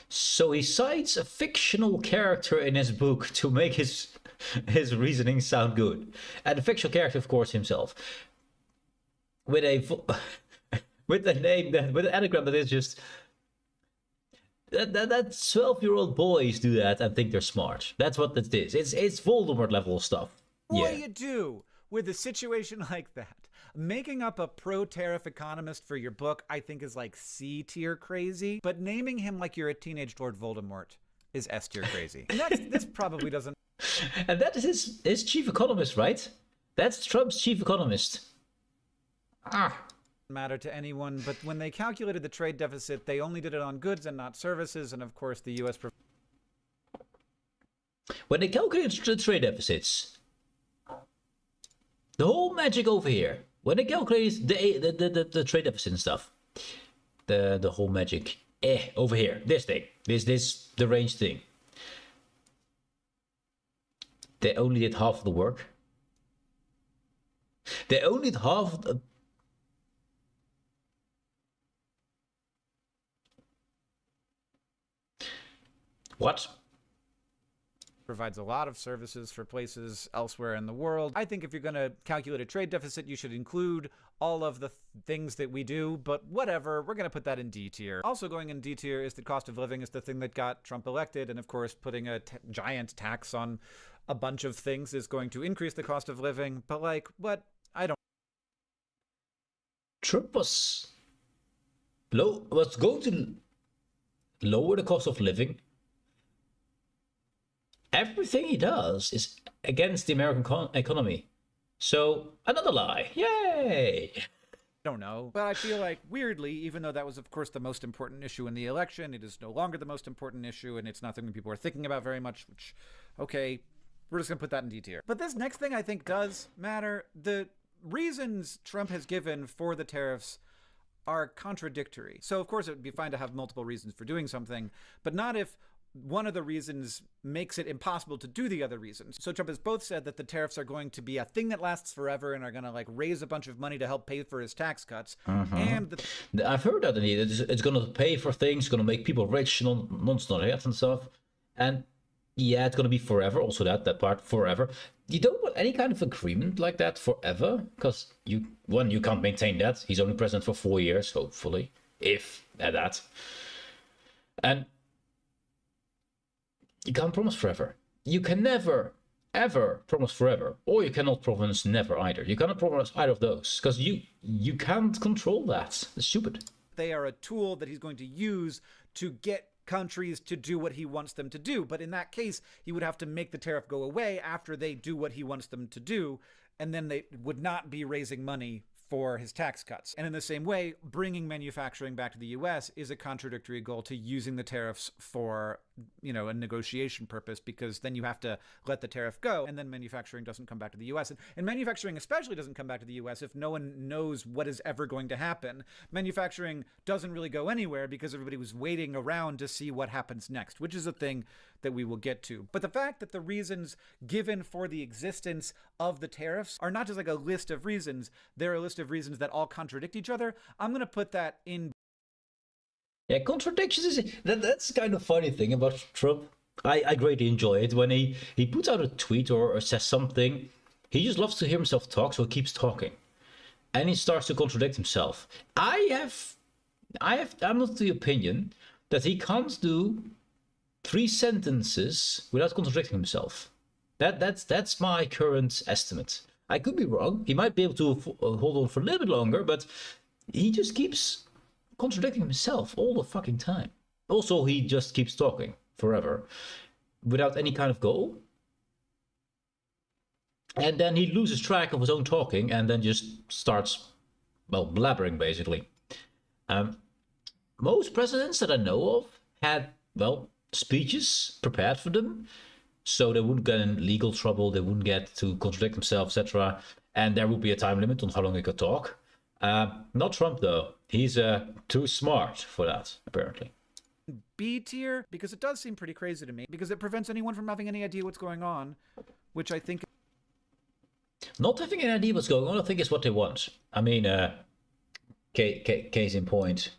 So he cites a fictional character in his book to make his reasoning sound good. And the fictional character, of course, himself. With with an anagram that is just... That 12-year-old boys do that and think they're smart. That's what it is. It's Voldemort level stuff. What do you do with a situation like that? Making up a pro-tariff economist for your book, I think, is like C tier crazy. But naming him like you're a teenage Lord Voldemort is S tier crazy. And this probably doesn't... And that is his chief economist, right? That's Trump's chief economist. Matter to anyone, but when they calculated the trade deficit, they only did it on goods and not services, and of course the U.S. When they calculated the trade deficits, the whole magic over here, when they calculated the trade deficit and stuff, the whole magic over here, this thing, this the range thing, they only did half of the work. They only did half of the... What? Provides a lot of services for places elsewhere in the world. I think if you're going to calculate a trade deficit, you should include all of the things that we do, but whatever, we're going to put that in D tier. Also going in D tier is the cost of living is the thing that got Trump elected, and of course putting a giant tax on a bunch of things is going to increase the cost of living, but like, what? I don't. Trump was going to lower the cost of living. Everything he does is against the American economy. So, another lie. Yay! Don't know, but I feel like weirdly, even though that was of course the most important issue in the election, it is no longer the most important issue, and it's not something people are thinking about very much, which, okay, we're just gonna put that in D tier. But this next thing I think does matter. The reasons Trump has given for the tariffs are contradictory. So of course it would be fine to have multiple reasons for doing something, but not if one of the reasons makes it impossible to do the other reasons. So Trump has both said that the tariffs are going to be a thing that lasts forever and are going to like raise a bunch of money to help pay for his tax cuts. And I've heard that it's going to pay for things, going to make people rich, non-snot and stuff. And yeah, it's going to be forever. Also that part forever. You don't want any kind of agreement like that forever, because you can't maintain that. He's only president for 4 years, hopefully, if at that. And you can't promise forever. You can never, ever promise forever. Or you cannot promise never either. You cannot promise either of those. Because you can't control that. It's stupid. They are a tool that he's going to use to get countries to do what he wants them to do. But in that case, he would have to make the tariff go away after they do what he wants them to do. And then they would not be raising money for his tax cuts. And in the same way, bringing manufacturing back to the US is a contradictory goal to using the tariffs for, a negotiation purpose, because then you have to let the tariff go and then manufacturing doesn't come back to the US. And manufacturing especially doesn't come back to the US if no one knows what is ever going to happen. Manufacturing doesn't really go anywhere because everybody was waiting around to see what happens next, which is a thing that we will get to. But the fact that the reasons given for the existence of the tariffs are not just like a list of reasons, they're a list of reasons that all contradict each other. I'm going to put that in. Yeah, contradictions that's kind of funny thing about Trump. I greatly enjoy it when he puts out a tweet or says something. He just loves to hear himself talk, so he keeps talking. And he starts to contradict himself. I'm of the opinion that he can't do 3 sentences without contradicting himself. That's my current estimate. I could be wrong. He might be able to hold on for a little bit longer, but he just keeps contradicting himself all the fucking time. Also, he just keeps talking forever without any kind of goal. And then he loses track of his own talking and then just starts, blabbering, basically. Most presidents that I know of had, speeches prepared for them, so they wouldn't get in legal trouble, they wouldn't get to contradict themselves, etc. And there would be a time limit on how long they could talk. Not Trump, though. He's too smart for that, apparently. B tier, because it does seem pretty crazy to me, because it prevents anyone from having any idea what's going on, which I think... Not having any idea what's going on, I think, is what they want. I mean, case in point,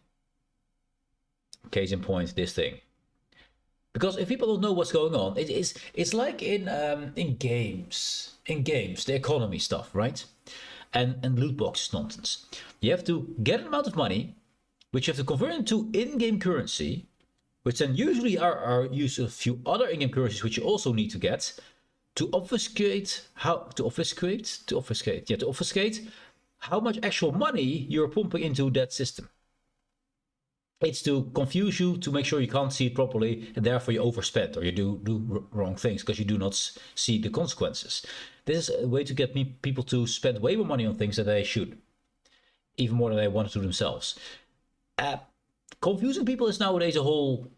this thing. Because if people don't know what's going on, it's like in games, the economy stuff, right? And loot boxes nonsense. You have to get an amount of money, which you have to convert into in-game currency, which then usually are used a few other in-game currencies which you also need to get to obfuscate how much actual money you're pumping into that system. It's to confuse you, to make sure you can't see it properly, and therefore you overspend or you do wrong things because you do not see the consequences. This is a way to get people to spend way more money on things than they should, even more than they want to do themselves. Confusing people is nowadays a whole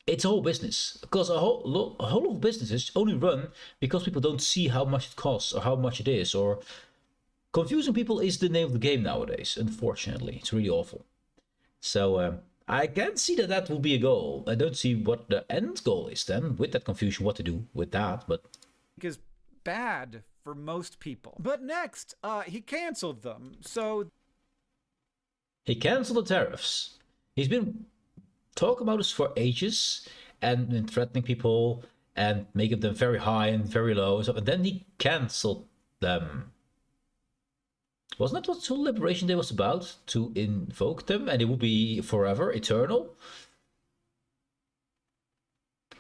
business, because a whole lot of businesses only run because people don't see how much it costs or how much it is. Or confusing people is the name of the game nowadays. Unfortunately, it's really awful. So I can see that will be a goal. I don't see what the end goal is then with that confusion, what to do with that, but is bad for most people. But next, he canceled them. So he canceled the tariffs. He's been talking about this for ages and threatening people and making them very high and very low and stuff. And then he canceled them. Wasn't that what Soul Liberation Day was about? To invoke them and it would be forever, eternal?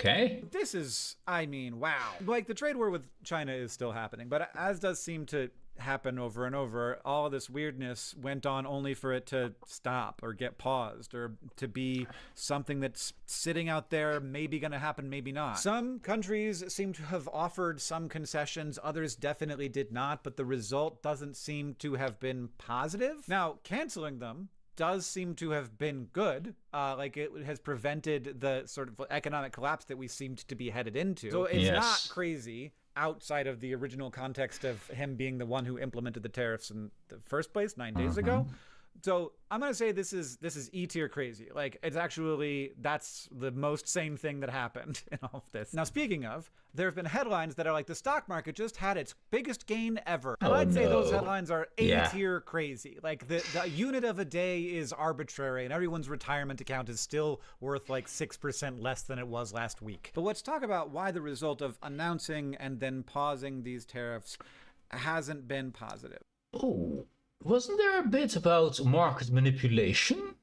Okay. This is, I mean, wow. Like, the trade war with China is still happening, but as does seem to happen over and over, all of this weirdness went on only for it to stop or get paused or to be something that's sitting out there, maybe going to happen, maybe not. Some countries seem to have offered some concessions, others definitely did not, but the result doesn't seem to have been positive. Now, canceling them does seem to have been good. Like, it has prevented the sort of economic collapse that we seemed to be headed into. So it's not crazy outside of the original context of him being the one who implemented the tariffs in the first place 9 days ago. So I'm going to say this is E-tier crazy. Like, it's actually, that's the most sane thing that happened in all of this. Now, speaking of, there have been headlines that are like, the stock market just had its biggest gain ever. And I'd say those headlines are A-tier crazy. Like, the unit of a day is arbitrary and everyone's retirement account is still worth like 6% less than it was last week. But let's talk about why the result of announcing and then pausing these tariffs hasn't been positive. Oh. Wasn't there a bit about market manipulation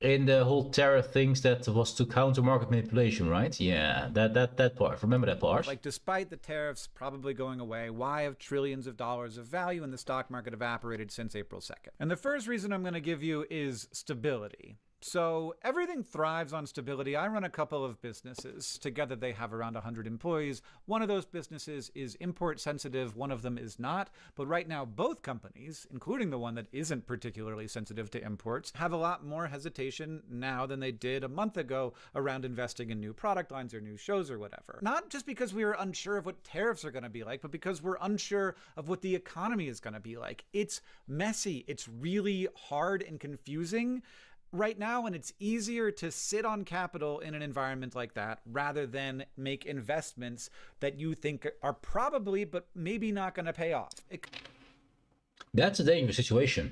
in the whole tariff things that was to counter market manipulation, right? Yeah, that part. Remember that part? Like, despite the tariffs probably going away, why have trillions of dollars of value in the stock market evaporated since April 2nd? And the first reason I'm going to give you is stability. So everything thrives on stability. I run a couple of businesses. Together they have around 100 employees. One of those businesses is import sensitive. One of them is not. But right now, both companies, including the one that isn't particularly sensitive to imports, have a lot more hesitation now than they did a month ago around investing in new product lines or new shows or whatever. Not just because we are unsure of what tariffs are going to be like, but because we're unsure of what the economy is going to be like. It's messy. It's really hard and confusing right now, and it's easier to sit on capital in an environment like that rather than make investments that you think are probably, but maybe not going to pay off. That's a dangerous situation.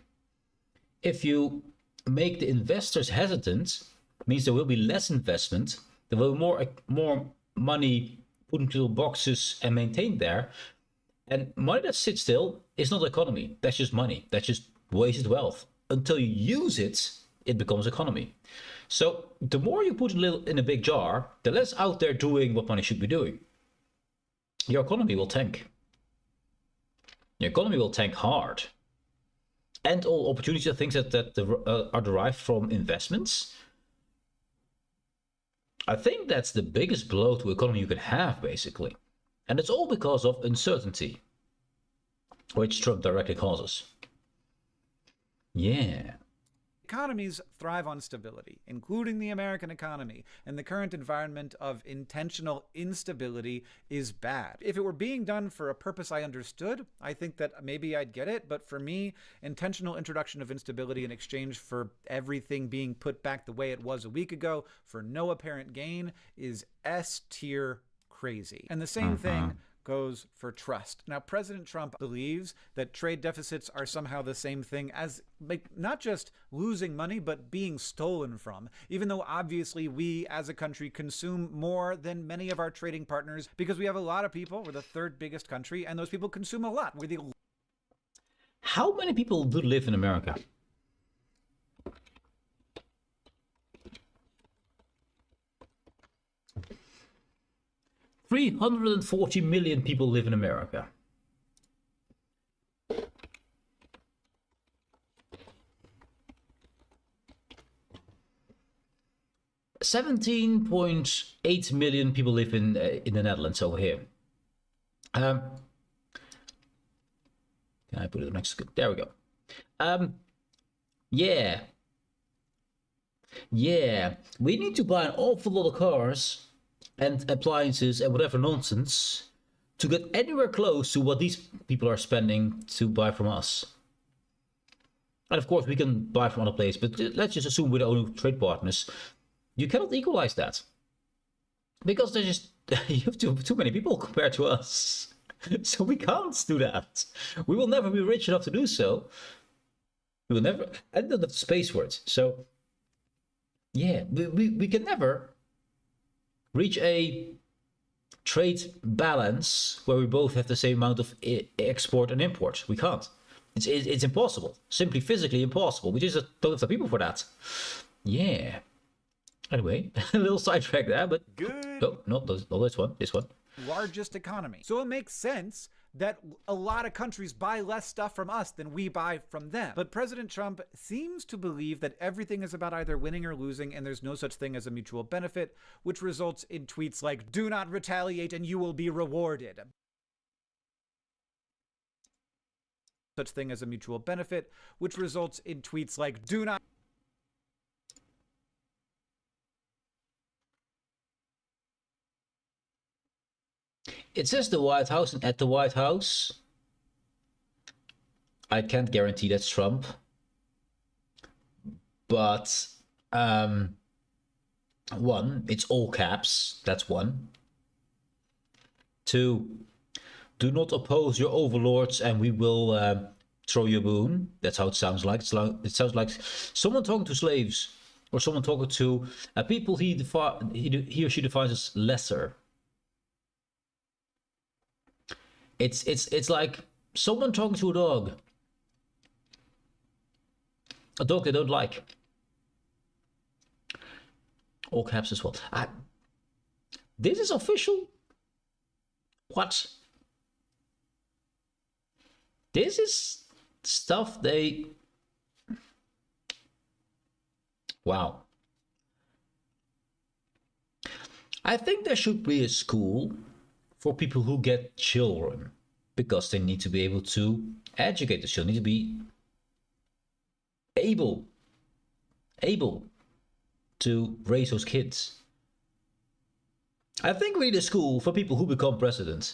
If you make the investors hesitant, it means there will be less investment, there will be more money put into boxes and maintained there, and money that sits still is not economy. That's just money. That's just wasted wealth. Until you use it, it becomes economy. So the more you put a little in a big jar, the less out there doing what money should be doing. Your economy will tank. Your economy will tank hard. And all opportunities are things that are derived from investments. I think that's the biggest blow to economy you can have, basically. And it's all because of uncertainty, which Trump directly causes. Yeah. Economies thrive on stability, including the American economy, and the current environment of intentional instability is bad. If it were being done for a purpose I understood, I think that maybe I'd get it, but for me, intentional introduction of instability in exchange for everything being put back the way it was a week ago for no apparent gain is S-tier crazy. And the same thing goes for trust. Now, President Trump believes that trade deficits are somehow the same thing as, like, not just losing money, but being stolen from, even though obviously we as a country consume more than many of our trading partners because we have a lot of people. We're the third biggest country, and those people consume a lot. How many people do live in America? $340 million people live in America. $17.8 million people live in the Netherlands over here. Can I put it next? There we go. Yeah. We need to buy an awful lot of cars and appliances and whatever nonsense to get anywhere close to what these people are spending to buy from us. And of course we can buy from other places, but let's just assume we're the only trade partners. You cannot equalize that. Because there's just, you have too many people compared to us. So we can't do that. We will never be rich enough to do so. We will never, I don't have space for it. So yeah, we can never reach a trade balance where we both have the same amount of export and import. We can't. It's impossible. Simply physically impossible. We just don't have the people for that. Yeah. Anyway, a little sidetrack there, but good. No, not this one. This one. Largest economy. So it makes sense that a lot of countries buy less stuff from us than we buy from them. But President Trump seems to believe that everything is about either winning or losing, and there's no such thing as a mutual benefit, which results in tweets like, "Do not retaliate and you will be rewarded." Such thing as a mutual benefit, which results in tweets like, "Do not..." It says the White House, and at the White House, I can't guarantee that's Trump. But, one, it's all caps. That's one. Two, do not oppose your overlords and we will throw you a bone. That's how it sounds like. It sounds like someone talking to slaves or someone talking to people he or she defines as lesser. It's like someone talking to a dog they don't like. All caps as well. This is official. What? This is stuff they... Wow. I think there should be a school for people who get children, because they need to be able to educate the children, need to be able to raise those kids. I think we need a school for people who become president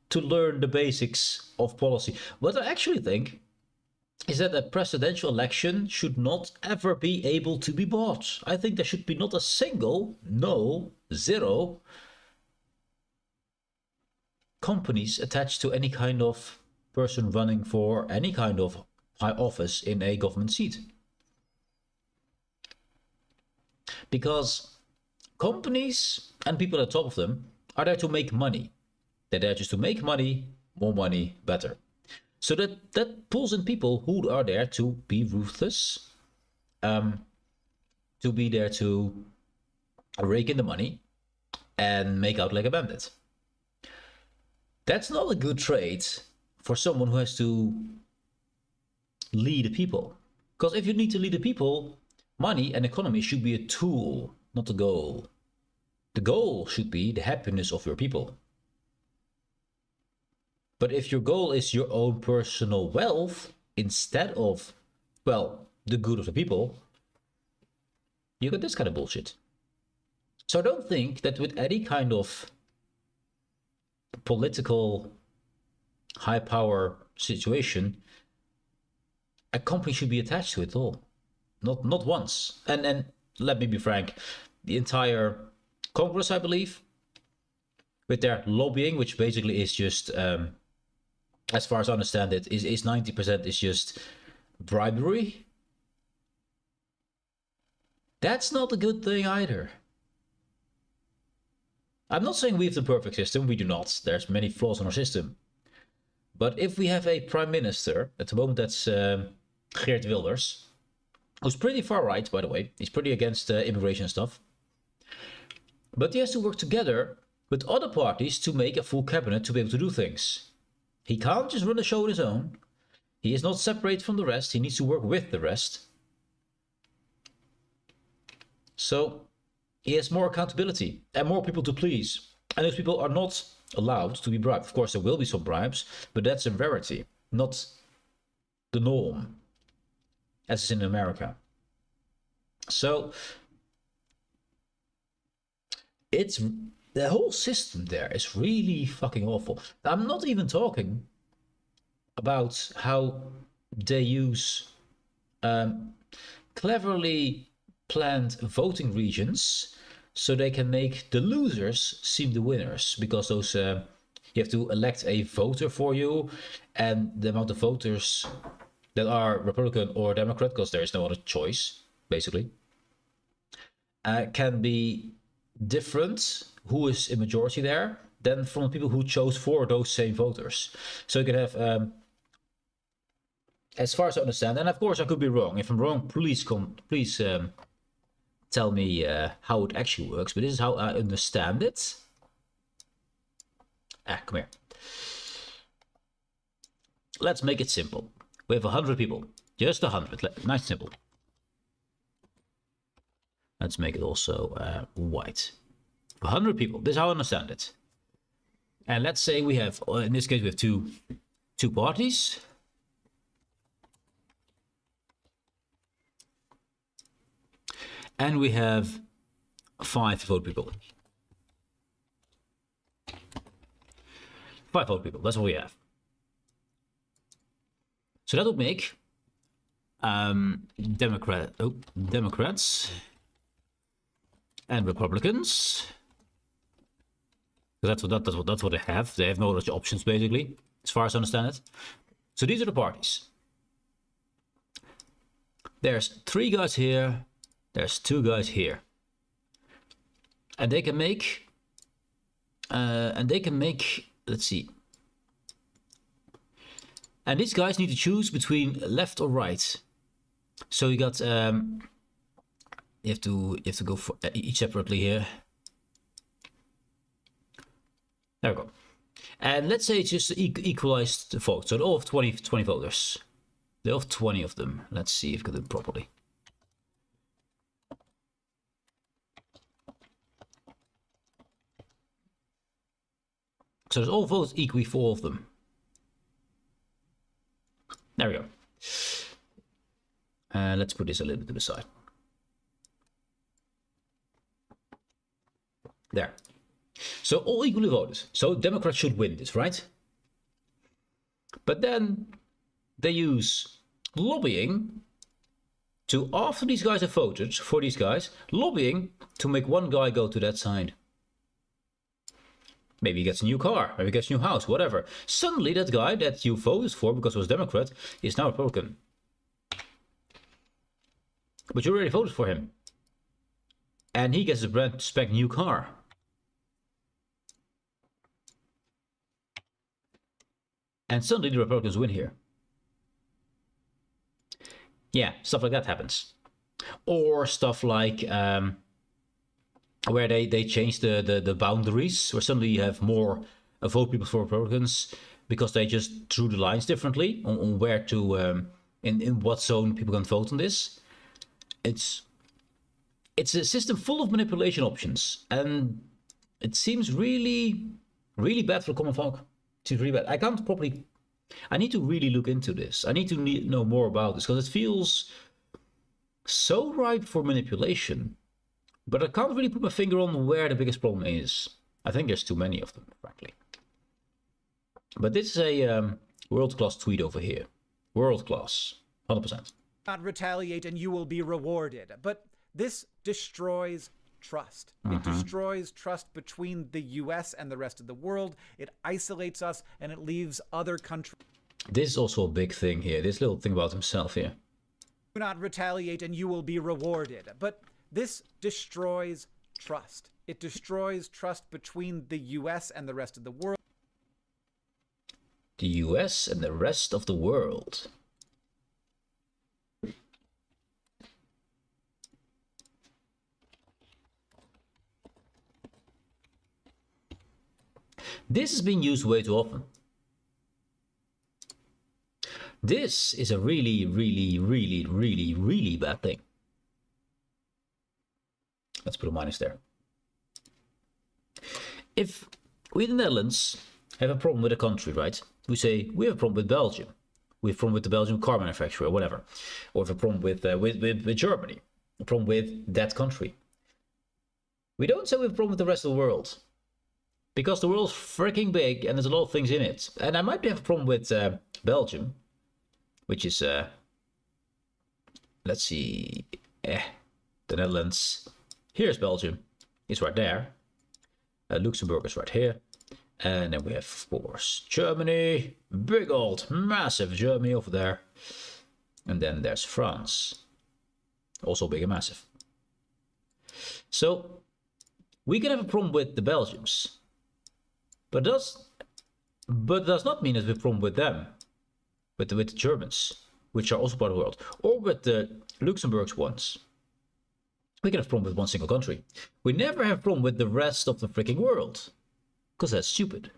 to learn the basics of policy. What I actually think is that a presidential election should not ever be able to be bought. I think there should be not a single, no, zero companies attached to any kind of person running for any kind of high office in a government seat. Because companies and people at the top of them are there to make money. They're there just to make money, more money, better. So that pulls in people who are there to be ruthless, to be there to rake in the money and make out like a bandit. That's not a good trait for someone who has to lead the people. Because if you need to lead the people, money and economy should be a tool, not a goal. The goal should be the happiness of your people. But if your goal is your own personal wealth instead of, well, the good of the people, you get this kind of bullshit. So I don't think that with any kind of political high power situation, a company should be attached to it at all. Not once. And let me be frank, the entire Congress, I believe, with their lobbying, which basically is just, as far as I understand it, is 90% is just bribery. That's not a good thing either. I'm not saying we have the perfect system, we do not. There's many flaws in our system. But if we have a prime minister, at the moment that's Geert Wilders, who's pretty far right, by the way. He's pretty against immigration stuff. But he has to work together with other parties to make a full cabinet to be able to do things. He can't just run the show on his own. He is not separate from the rest. He needs to work with the rest. So he has more accountability and more people to please. And those people are not allowed to be bribed. Of course, there will be some bribes, but that's a rarity, not the norm, as is in America. So it's the whole system there is really fucking awful. I'm not even talking about how they use cleverly planned voting regions so they can make the losers seem the winners, because those you have to elect a voter for you, and the amount of voters that are Republican or Democrat, because there is no other choice basically, can be different, who is in majority there, than from the people who chose for those same voters. So you can have, as far as I understand, and of course I could be wrong. If I'm wrong, please tell me how it actually works, but this is how I understand it. Come here. Let's make it simple. We have 100 people. Just 100. Nice and simple. Let's make it also white. 100 people. This is how I understand it. And let's say we have, in this case, we have two parties. And we have 5 vote people. 5 vote people. That's what we have. So that would make Democrats and Republicans. That's what they have. They have no other options, basically, as far as I understand it. So these are the parties. There's 3 guys here. There's 2 guys here. And they can make. Let's see. And these guys need to choose between left or right. So you got. You have to go for each separately here. There we go. And let's say it's just equalized vote. So they all have 20 voters. They all have 20 of them. Let's see if I can do it properly. So there's all votes equally for all of them. There we go. Let's put this a little bit to the side. There. So all equally voted. So Democrats should win this, right? But then they use lobbying to, after these guys have voted for these guys, lobbying to make one guy go to that side. Maybe he gets a new car, maybe he gets a new house, whatever. Suddenly that guy that you voted for because it was Democrat is now Republican. But you already voted for him. And he gets a brand spanking new car. And suddenly the Republicans win here. Yeah, stuff like that happens. Or stuff like where they change the boundaries, where suddenly you have more vote people for Republicans because they just drew the lines differently on where to, in what zone people can vote on this. It's a system full of manipulation options, and it seems really, really bad for the common folk. It's really bad. I need to really look into this. I need to know more about this because it feels so ripe for manipulation. But I can't really put my finger on where the biggest problem is. I think there's too many of them, frankly. But this is a world-class tweet over here. World-class. 100%. Not retaliate and you will be rewarded. But this destroys trust. It destroys trust between the US and the rest of the world. It isolates us and it leaves other countries. This is also a big thing here. This little thing about himself here. Do not retaliate and you will be rewarded. But this destroys trust. It destroys trust between the US and the rest of the world. The US and the rest of the world. This is being used way too often. This is a really, really, really, really, really bad thing. Let's put a minus there. If we in the Netherlands have a problem with a country, right? We say we have a problem with Belgium. We have a problem with the Belgian car manufacturer or whatever. Or we have a problem with Germany. A problem with that country. We don't say we have a problem with the rest of the world. Because the world's freaking big and there's a lot of things in it. And I might have a problem with Belgium. Which is, let's see, the Netherlands. Here's Belgium. It's right there. Luxembourg is right here. And then we have, of course, Germany. Big old, massive Germany over there. And then there's France. Also big and massive. So, we can have a problem with the Belgians. But does not mean that we have a problem with them. With the Germans, which are also part of the world. Or with the Luxembourg's ones. We can have a problem with one single country. We never have a problem with the rest of the freaking world. Because that's stupid.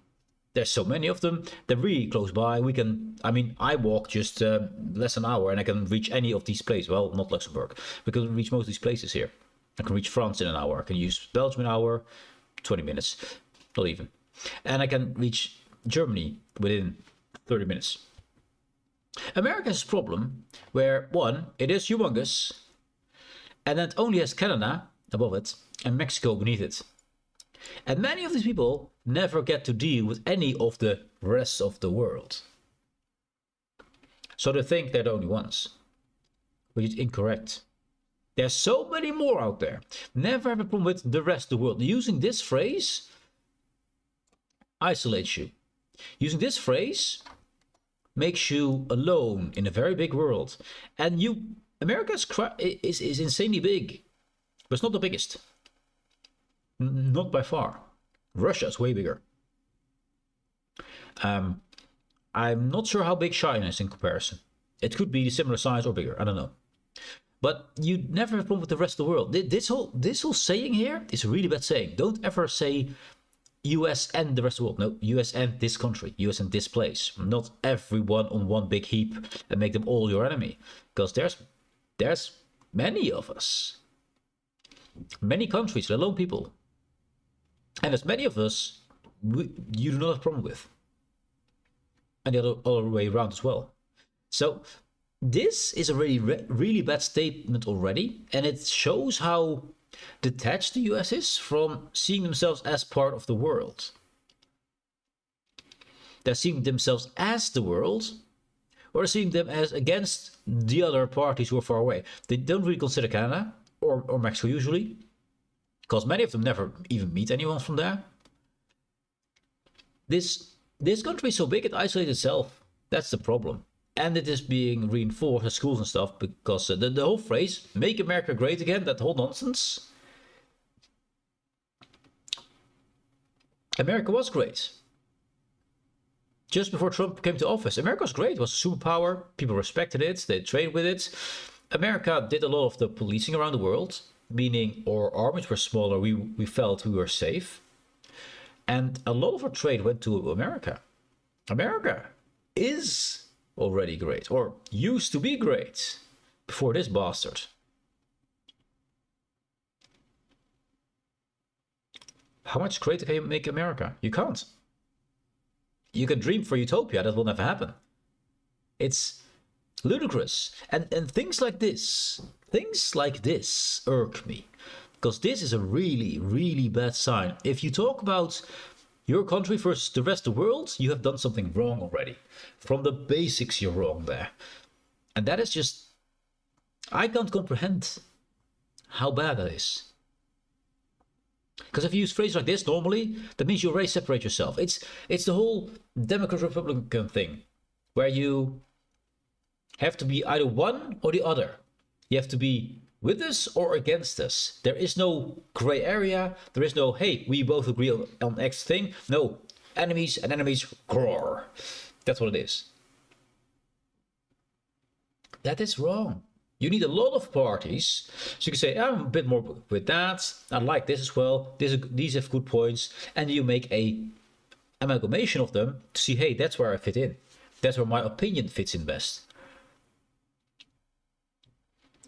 There's so many of them. They're really close by. We can, I mean, I walk just less than an hour and I can reach any of these places. Well, not Luxembourg. We can reach most of these places here. I can reach France in an hour. I can use Belgium in an hour, 20 minutes. Not even. And I can reach Germany within 30 minutes. America has a problem where, one, it is humongous, and then it only has Canada above it and Mexico beneath it. And many of these people never get to deal with any of the rest of the world. So they think they're the only ones, which is incorrect. There's so many more out there. Never have a problem with the rest of the world. Using this phrase isolates you. Using this phrase makes you alone in a very big world. And America is insanely big, but it's not the biggest. Not by far. Russia is way bigger. I'm not sure how big China is in comparison. It could be similar size or bigger. I don't know. But you never have a problem with the rest of the world. This whole saying here is a really bad saying. Don't ever say US and the rest of the world. No, US and this country. US and this place. Not everyone on one big heap and make them all your enemy. Because there's many of us. Many countries, let alone people. And there's many of us you do not have a problem with. And the other way around as well. So this is a really bad statement already. And it shows how detached the US is from seeing themselves as part of the world. They're seeing themselves as the world, or seeing them as against the other parties who are far away. They don't really consider Canada or Mexico usually, because many of them never even meet anyone from there. This country is so big it isolates itself. That's the problem. And it is being reinforced at schools and stuff because the whole phrase, make America great again, that whole nonsense. America was great. Just before Trump came to office, America was great. It was a superpower. People respected it. They traded with it. America did a lot of the policing around the world, meaning our armies were smaller. We felt we were safe. And a lot of our trade went to America. America is already great, or used to be great, before this bastard. How much greater can you make America? You can't. You can dream for utopia, that will never happen. It's ludicrous. And things like this irk me. Because this is a really, really bad sign. If you talk about your country versus the rest of the world, you have done something wrong already. From the basics, you're wrong there. And that is just... I can't comprehend how bad that is. Because if you use phrases like this normally, that means you already separate yourself. It's the whole Democrat-Republican thing, where you have to be either one or the other. You have to be with us or against us. There is no gray area. There is no, hey, we both agree on X thing. No, enemies and enemies roar. That's what it is. That is wrong. You need a lot of parties. So you can say, I'm a bit more with that. I like this as well. These have good points. And you make a amalgamation of them to see, hey, that's where I fit in. That's where my opinion fits in best.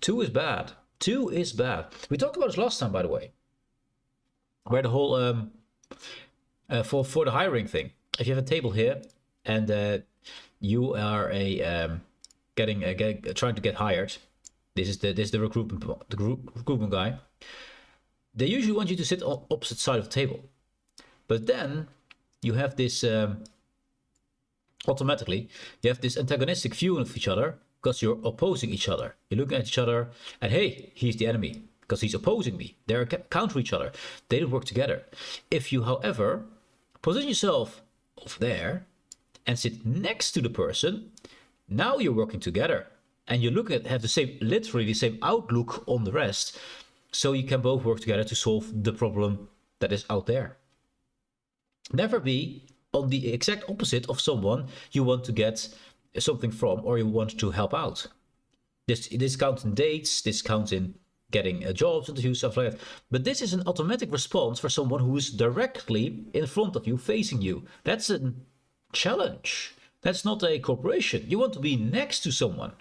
Two is bad. Two is bad. We talked about this last time, by the way. Where the whole, for the hiring thing. If you have a table here and you are trying to get hired. This is the recruitment guy. They usually want you to sit on opposite side of the table. But then you have this, automatically, you have this antagonistic view of each other because you're opposing each other. You're looking at each other and, hey, he's the enemy because he's opposing me. They're counter each other. They don't work together. If you, however, position yourself over there and sit next to the person, now you're working together. And you have literally the same outlook on the rest. So you can both work together to solve the problem that is out there. Never be on the exact opposite of someone you want to get something from or you want to help out. This counts in dates, this counts in getting jobs, interviews, stuff like that. But this is an automatic response for someone who is directly in front of you, facing you. That's a challenge. That's not a corporation. You want to be next to someone.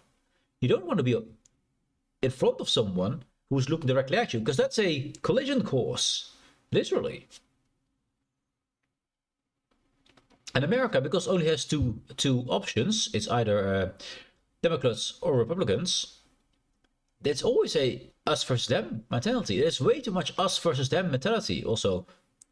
You don't want to be in front of someone who's looking directly at you, because that's a collision course, literally. And America, because it only has two options, it's either Democrats or Republicans, it's always a us versus them mentality. There's way too much us versus them mentality. Also,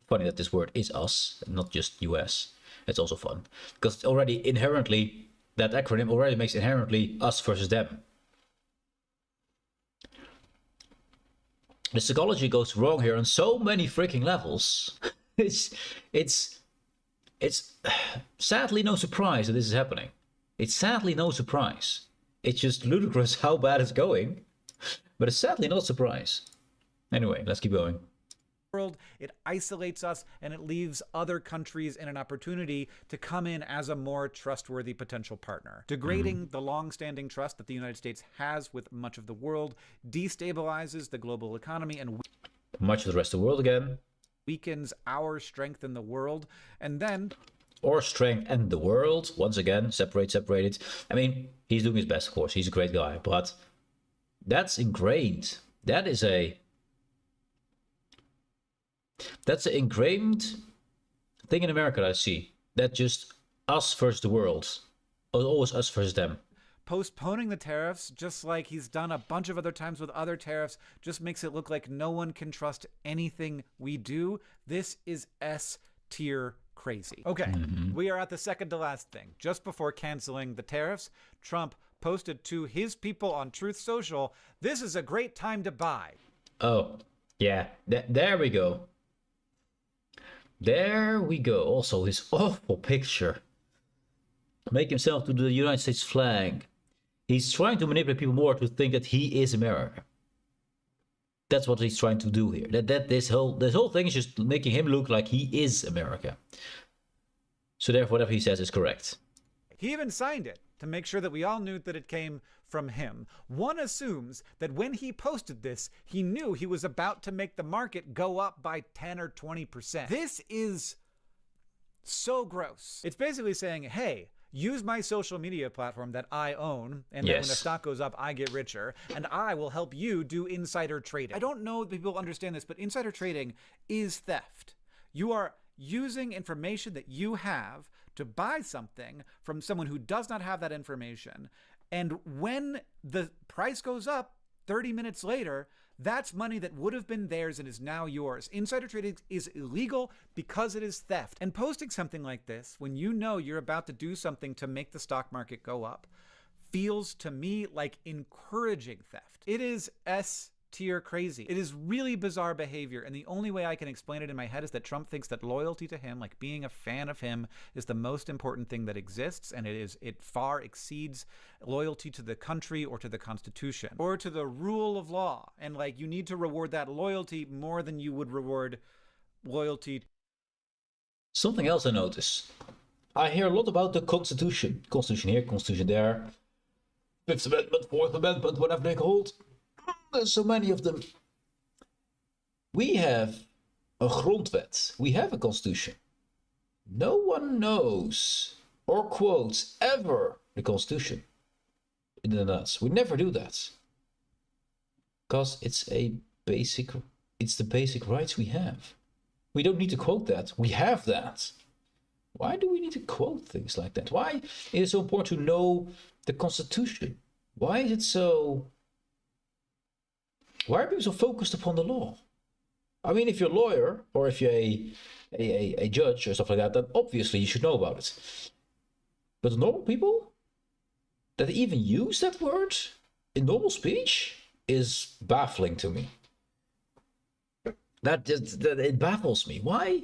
funny that this word is us, not just US. It's also fun, because already inherently, that acronym already makes inherently us versus them. The psychology goes wrong here on so many freaking levels. It's sadly no surprise that this is happening. It's sadly no surprise. It's just ludicrous how bad it's going, but it's sadly not a surprise. Anyway, let's keep going. It isolates us, and it leaves other countries in an opportunity to come in as a more trustworthy potential partner. Degrading the long-standing trust that the United States has with much of the world destabilizes the global economy and much of the rest of the world again. Weakens our strength in the world, and then or strength and the world once again separated. I mean, he's doing his best, of course. He's a great guy, but that's ingrained. That's an ingrained thing in America that I see. That just us versus the world. Always us versus them. Postponing the tariffs, just like he's done a bunch of other times with other tariffs, just makes it look like no one can trust anything we do. This is S-tier crazy. Okay, we are at the second to last thing. Just before canceling the tariffs, Trump posted to his people on Truth Social, "This is a great time to buy." Oh, yeah. There we go. There we go. Also, his awful picture. Make himself to the United States flag. He's trying to manipulate people more to think that he is America. That's what he's trying to do here. This whole thing is just making him look like he is America. So therefore, whatever he says is correct. He even signed it to make sure that we all knew that it came from him. One assumes that when he posted this, he knew he was about to make the market go up by 10 or 20%. This is so gross. It's basically saying, hey, use my social media platform that I own, and then when the stock goes up, I get richer, and I will help you do insider trading. I don't know if people understand this, but insider trading is theft. You are using information that you have to buy something from someone who does not have that information, and when the price goes up 30 minutes later, that's money that would have been theirs and is now yours. Insider trading is illegal because it is theft. And posting something like this, when you know you're about to do something to make the stock market go up, feels to me like encouraging theft. It is S-tier crazy. It is really bizarre behavior, and the only way I can explain it in my head is that Trump thinks that loyalty to him, like being a fan of him, is the most important thing that exists, and it far exceeds loyalty to the country or to the Constitution or to the rule of law. And like, you need to reward that loyalty more than you would reward loyalty. Something else I notice. I hear a lot about the Constitution. Constitution here, Constitution there. Fifth Amendment, Fourth Amendment, whatever they called. There's so many of them. We have a grondwet. We have a constitution. No one knows or quotes ever the constitution in the Netherlands. We never do that. Because it's the basic rights we have. We don't need to quote that. We have that. Why do we need to quote things like that? Why is it so important to know the constitution? Why is it so... Why are people so focused upon the law? I mean, if you're a lawyer or if you're a judge or stuff like that, then obviously you should know about it. But the normal people that even use that word in normal speech is baffling to me. That it baffles me. Why?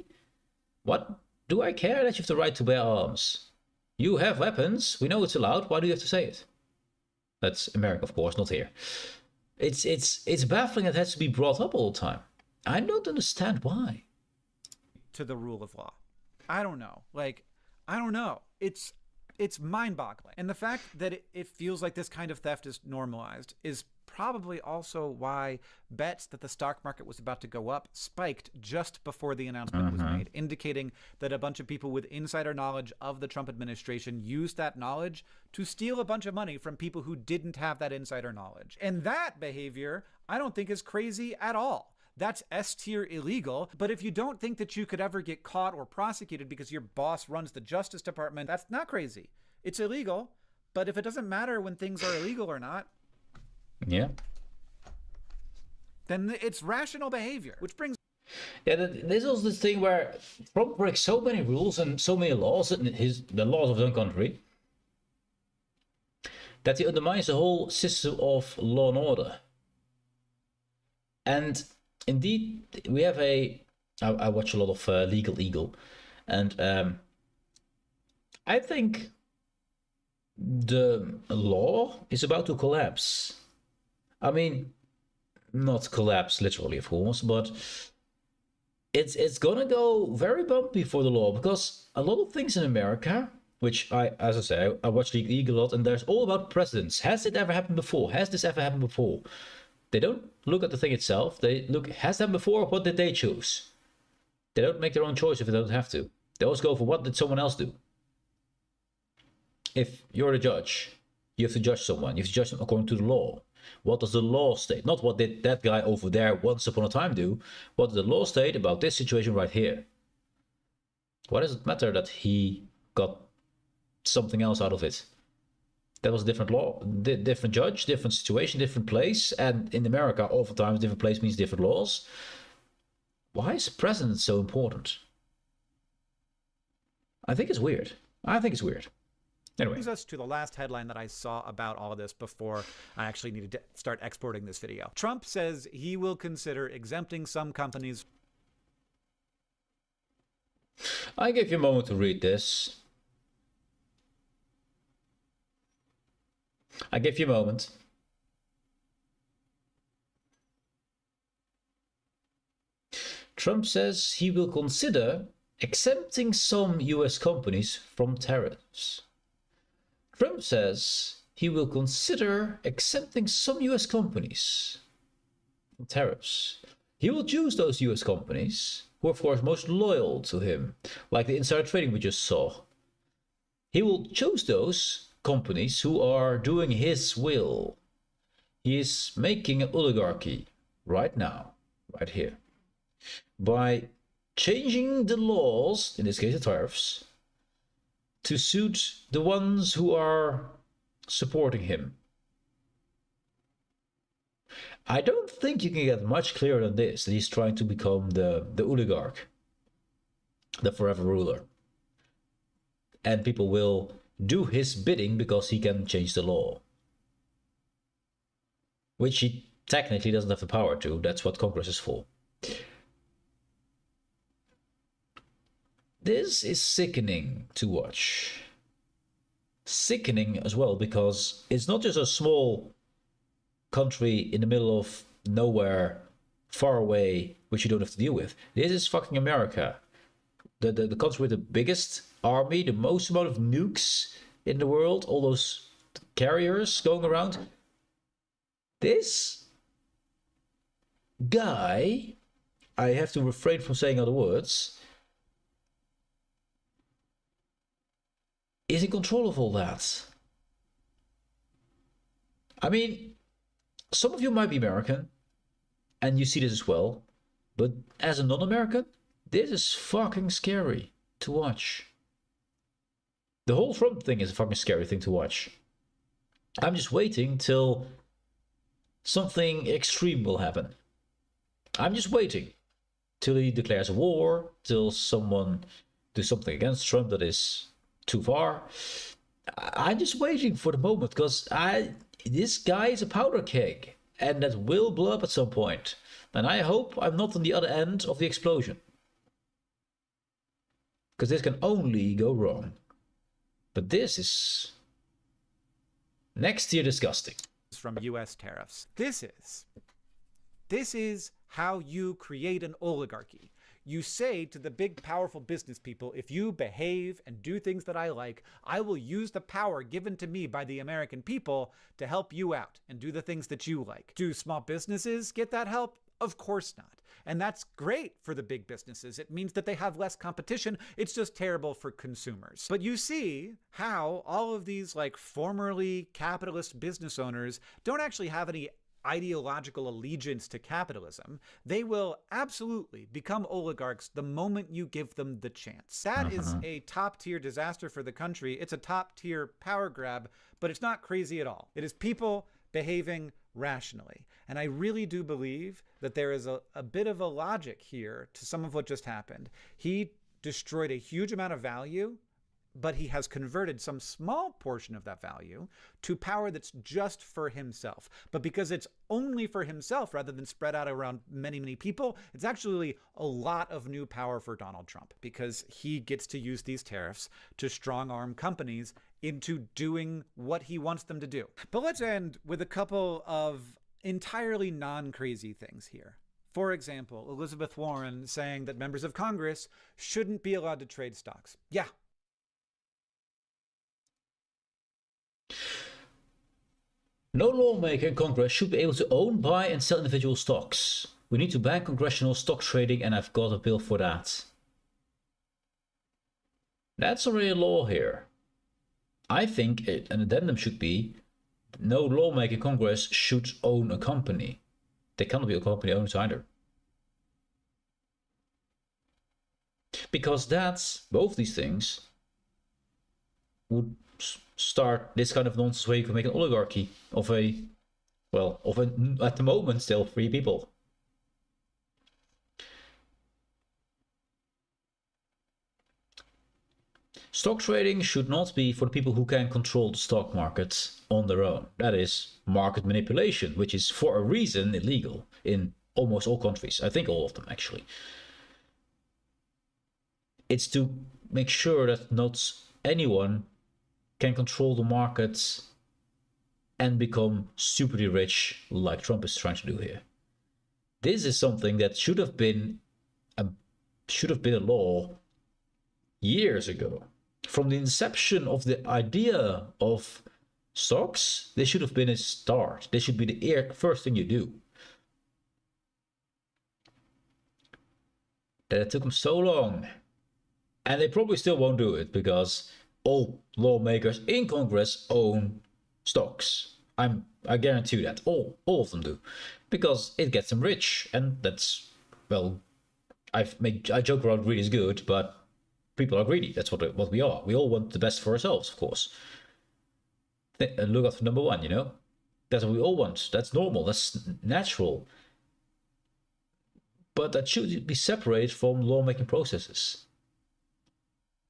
What do I care that you have the right to bear arms? You have weapons. We know it's allowed. Why do you have to say it? That's America, of course, not here. It's baffling that it has to be brought up all the time. I don't understand why. To the rule of law. I don't know. I don't know. It's mind-boggling. And the fact that it feels like this kind of theft is normalized is probably also why bets that the stock market was about to go up spiked just before the announcement was made, indicating that a bunch of people with insider knowledge of the Trump administration used that knowledge to steal a bunch of money from people who didn't have that insider knowledge. And that behavior, I don't think is crazy at all. That's S-tier illegal, but if you don't think that you could ever get caught or prosecuted because your boss runs the Justice Department, that's not crazy. It's illegal, but if it doesn't matter when things are illegal or not, yeah, then it's rational behavior, which brings... Yeah, there's also this thing where Trump breaks so many rules and so many laws, and the laws of his own country, that he undermines the whole system of law and order. And indeed, we have I watch a lot of Legal Eagle, and I think the law is about to collapse. I mean, not collapse literally, of course, but it's gonna go very bumpy for the law, because a lot of things in America, which as I say, I watch Legal Eagle a lot, and there's all about precedents. Has it ever happened before? Has this ever happened before? They don't look at the thing itself. They look, has that before? What did they choose? They don't make their own choice if they don't have to. They always go for what did someone else do. If you're the judge, you have to judge someone. You have to judge them according to the law. What does the law state? Not what did that guy over there once upon a time do. What does the law state about this situation right here? Why does it matter that he got something else out of it? That was a different law, different judge, different situation, different place. And in America, oftentimes, different place means different laws. Why is precedent so important? I think it's weird. Anyway. Brings us to the last headline that I saw about all of this before I actually needed to start exporting this video. Trump says he will consider exempting some companies. I gave you a moment to read this. I give you a moment. Trump says he will consider exempting some US companies from tariffs. Trump says he will consider exempting some US companies from tariffs. He will choose those US companies who are, of course, most loyal to him, like the insider trading we just saw. He will choose those companies who are doing his will. He is making an oligarchy right now, right here, by changing the laws, in this case the tariffs, to suit the ones who are supporting him. I don't think you can get much clearer than this, that he's trying to become the oligarch, the forever ruler. And people will do his bidding because he can change the law. Which he technically doesn't have the power to. That's what Congress is for. This is sickening to watch. Sickening as well, because it's not just a small country in the middle of nowhere, far away, which you don't have to deal with. This is fucking America. The country with the biggest army, the most amount of nukes in the world, all those carriers going around. This guy, I have to refrain from saying other words, is in control of all that. I mean, some of you might be American, and you see this as well, but as a non-American, this is fucking scary to watch. The whole Trump thing is a fucking scary thing to watch. I'm just waiting till something extreme will happen. I'm just waiting till he declares a war, till someone does something against Trump that is too far. I'm just waiting for the moment, because this guy is a powder keg, and that will blow up at some point. And I hope I'm not on the other end of the explosion, because this can only go wrong. But this is next year disgusting. From US tariffs. This is how you create an oligarchy. you say to the big, powerful business people, if you behave and do things that I like, I will use the power given to me by the American people to help you out and do the things that you like. Do small businesses get that help? Of course not. And that's great for the big businesses. It means that they have less competition. It's just terrible for consumers. But you see how all of these like formerly capitalist business owners don't actually have any ideological allegiance to capitalism. They will absolutely become oligarchs the moment you give them the chance. That is a top-tier disaster for the country. It's a top-tier power grab, but it's not crazy at all. It is people behaving rationally. And I really do believe that there is a bit of a logic here to some of what just happened. He destroyed a huge amount of value, but he has converted some small portion of that value to power that's just for himself. But because it's only for himself rather than spread out around many, many people, it's actually a lot of new power for Donald Trump because he gets to use these tariffs to strong-arm companies into doing what he wants them to do. But let's end with a couple of entirely non-crazy things here. For example, Elizabeth Warren saying that members of Congress shouldn't be allowed to trade stocks. Yeah. No lawmaker in Congress should be able to own, buy, and sell individual stocks. We need to ban congressional stock trading, and I've got a bill for that. That's already a law here. I think an addendum should be no lawmaker in Congress should own a company. They cannot be a company owners either. Because that's, both these things would start this kind of nonsense where you can make an oligarchy of a, well, at the moment still 3 people. Stock trading should not be for the people who can control the stock market on their own. That is market manipulation, which is for a reason illegal in almost all countries. I think all of them actually. It's to make sure that not anyone can control the markets and become stupidly rich like Trump is trying to do here. This is something that should have been a law years ago. From the inception of the idea of stocks, this should have been a start. This should be the first thing you do. That it took them so long. And they probably still won't do it because all lawmakers in Congress own stocks. I guarantee you that. All of them do. Because it gets them rich. And that's, well, I joke around greed is good, but people are greedy. That's what we are. We all want the best for ourselves, of course. Look at number one, you know? That's what we all want. That's normal. That's natural. But that should be separated from lawmaking processes.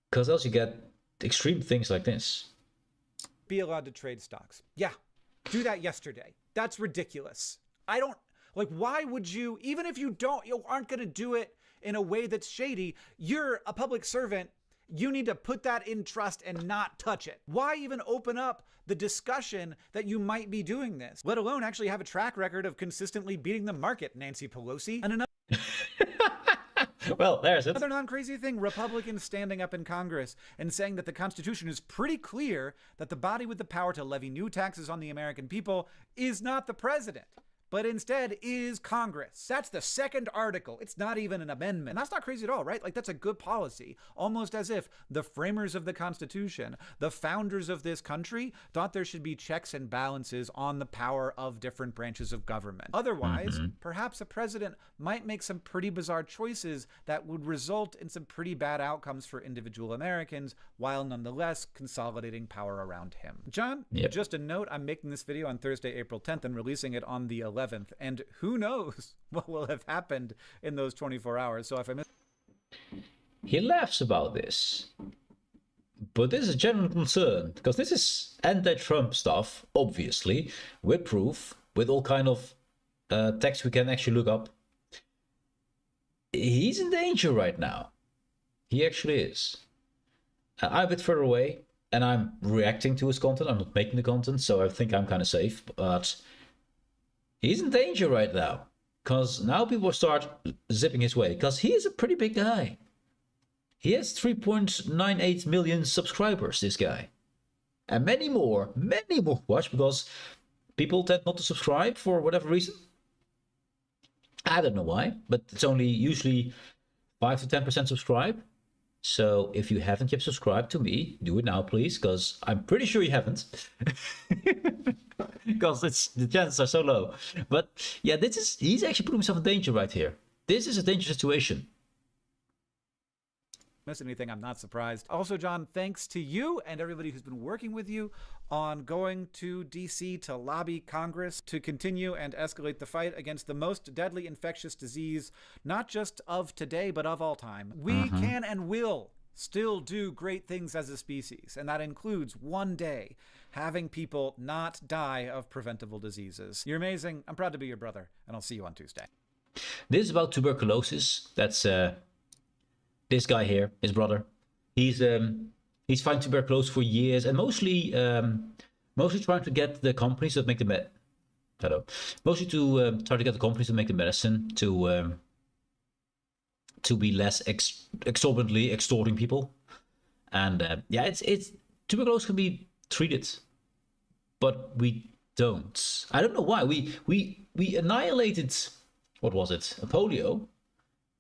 Because else you get extreme things like this. Be allowed to trade stocks. Yeah, do that yesterday. That's ridiculous. I don't, like, why would you, even if you aren't going to do it in a way that's shady, you're a public servant. You need to put that in trust and not touch it. Why even open up the discussion that you might be doing this, let alone actually have a track record of consistently beating the market, Nancy Pelosi? And another well, there's it. Another non-crazy thing, Republicans standing up in Congress and saying that the Constitution is pretty clear that the body with the power to levy new taxes on the American people is not the president, but instead is Congress. That's the second article. It's not even an amendment. And that's not crazy at all, right? Like, that's a good policy. Almost as if the framers of the Constitution, the founders of this country, thought there should be checks and balances on the power of different branches of government. Otherwise, perhaps a president might make some pretty bizarre choices that would result in some pretty bad outcomes for individual Americans, while nonetheless consolidating power around him. John, just a note, I'm making this video on Thursday, April 10th and releasing it on the 11th. And who knows what will have happened in those 24 hours. So if I miss... He laughs about this. But this is a genuine concern, because this is anti-Trump stuff, obviously, with proof, with all kind of text we can actually look up. He's in danger right now. He actually is. I'm a bit further away, and I'm reacting to his content. I'm not making the content, so I think I'm kind of safe, but he's in danger right now. Because now people start zipping his way. Because he is a pretty big guy. He has 3.98 million subscribers, this guy. And many more watch, because people tend not to subscribe for whatever reason. I don't know why, but it's only usually 5 to 10% subscribe. So if you haven't yet subscribed to me, do it now, please, because I'm pretty sure you haven't. Because the chances are so low. But yeah, he's actually putting himself in danger right here. This is a dangerous situation. Miss anything, I'm not surprised. Also, John, thanks to you and everybody who's been working with you on going to DC to lobby Congress to continue and escalate the fight against the most deadly infectious disease, not just of today, but of all time. We can and will still do great things as a species, and that includes one day having people not die of preventable diseases. You're amazing. I'm proud to be your brother, and I'll see you on Tuesday. This is about tuberculosis. That's this guy here, his brother. He's fighting tuberculosis for years, and mostly trying to get the companies that make the mostly to try to get the companies that make the medicine to be less exorbitantly extorting people. And yeah, it's tuberculosis can be treated, but we don't. I don't know why. We annihilated, what was it? Polio,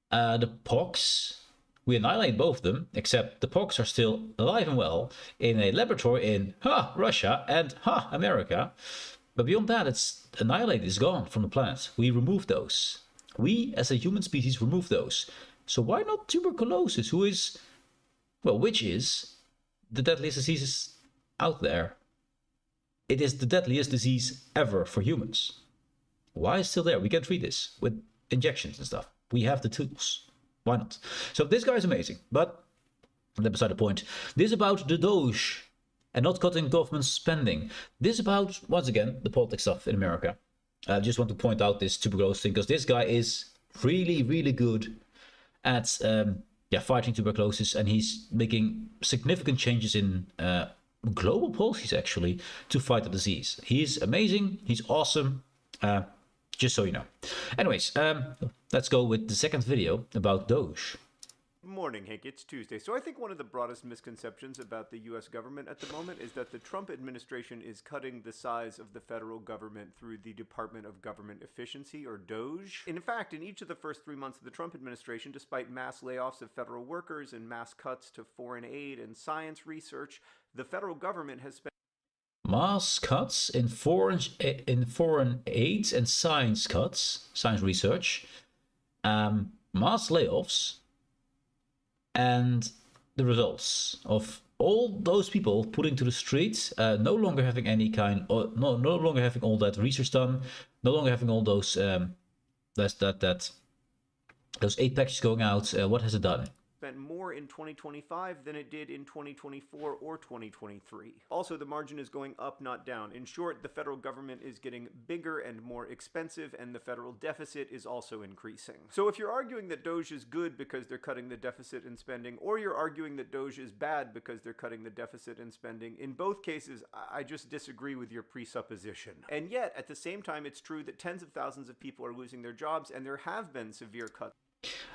the pox. We annihilate both of them, except the pox are still alive and well in a laboratory in Russia and America. But beyond that, it's annihilated, it's gone from the planet. We remove those. We, as a human species, remove those. So why not tuberculosis, which is the deadliest disease out there? It is the deadliest disease ever for humans. Why is it still there? We can treat this with injections and stuff. We have the tools. Why not? So this guy is amazing, but that's beside the point. This is about the Doge and not cutting government spending. This is about, once again, the politics stuff in America. I just want to point out this tuberculosis thing, because this guy is really, really good at fighting tuberculosis, and he's making significant changes in global policies, actually, to fight the disease. He's amazing. He's awesome. Just so you know. Anyways, let's go with the second video about Doge. Morning, Hank. It's Tuesday. So I think one of the broadest misconceptions about the U.S. government at the moment is that the Trump administration is cutting the size of the federal government through the Department of Government Efficiency, or DOGE. In fact, in each of the first 3 months of the Trump administration, despite mass layoffs of federal workers and mass cuts to foreign aid and science research, the federal government has spent mass cuts in foreign aid and science research, mass layoffs, and the results of all those people putting to the streets, no longer having any kind, or no longer having all that research done, no longer having all those those aid packages going out. What has it done? Spent more in 2025 than it did in 2024 or 2023. Also, the margin is going up, not down. In short, the federal government is getting bigger and more expensive, and the federal deficit is also increasing. So if you're arguing that Doge is good because they're cutting the deficit and spending, or you're arguing that Doge is bad because they're cutting the deficit and spending, in both cases, I just disagree with your presupposition. And yet, at the same time, it's true that tens of thousands of people are losing their jobs, and there have been severe cuts.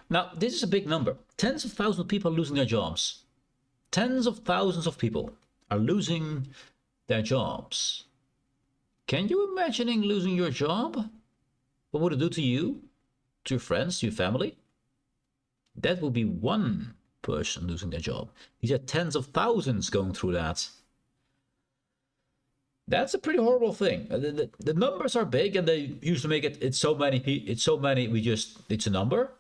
Now, this is a big number. Tens of thousands of people are losing their jobs. Tens of thousands of people are losing their jobs. Can you imagine losing your job? What would it do to you, to your friends, to your family? That would be one person losing their job. These are tens of thousands going through that. That's a pretty horrible thing. The numbers are big, and they usually make it's so many, it's a number.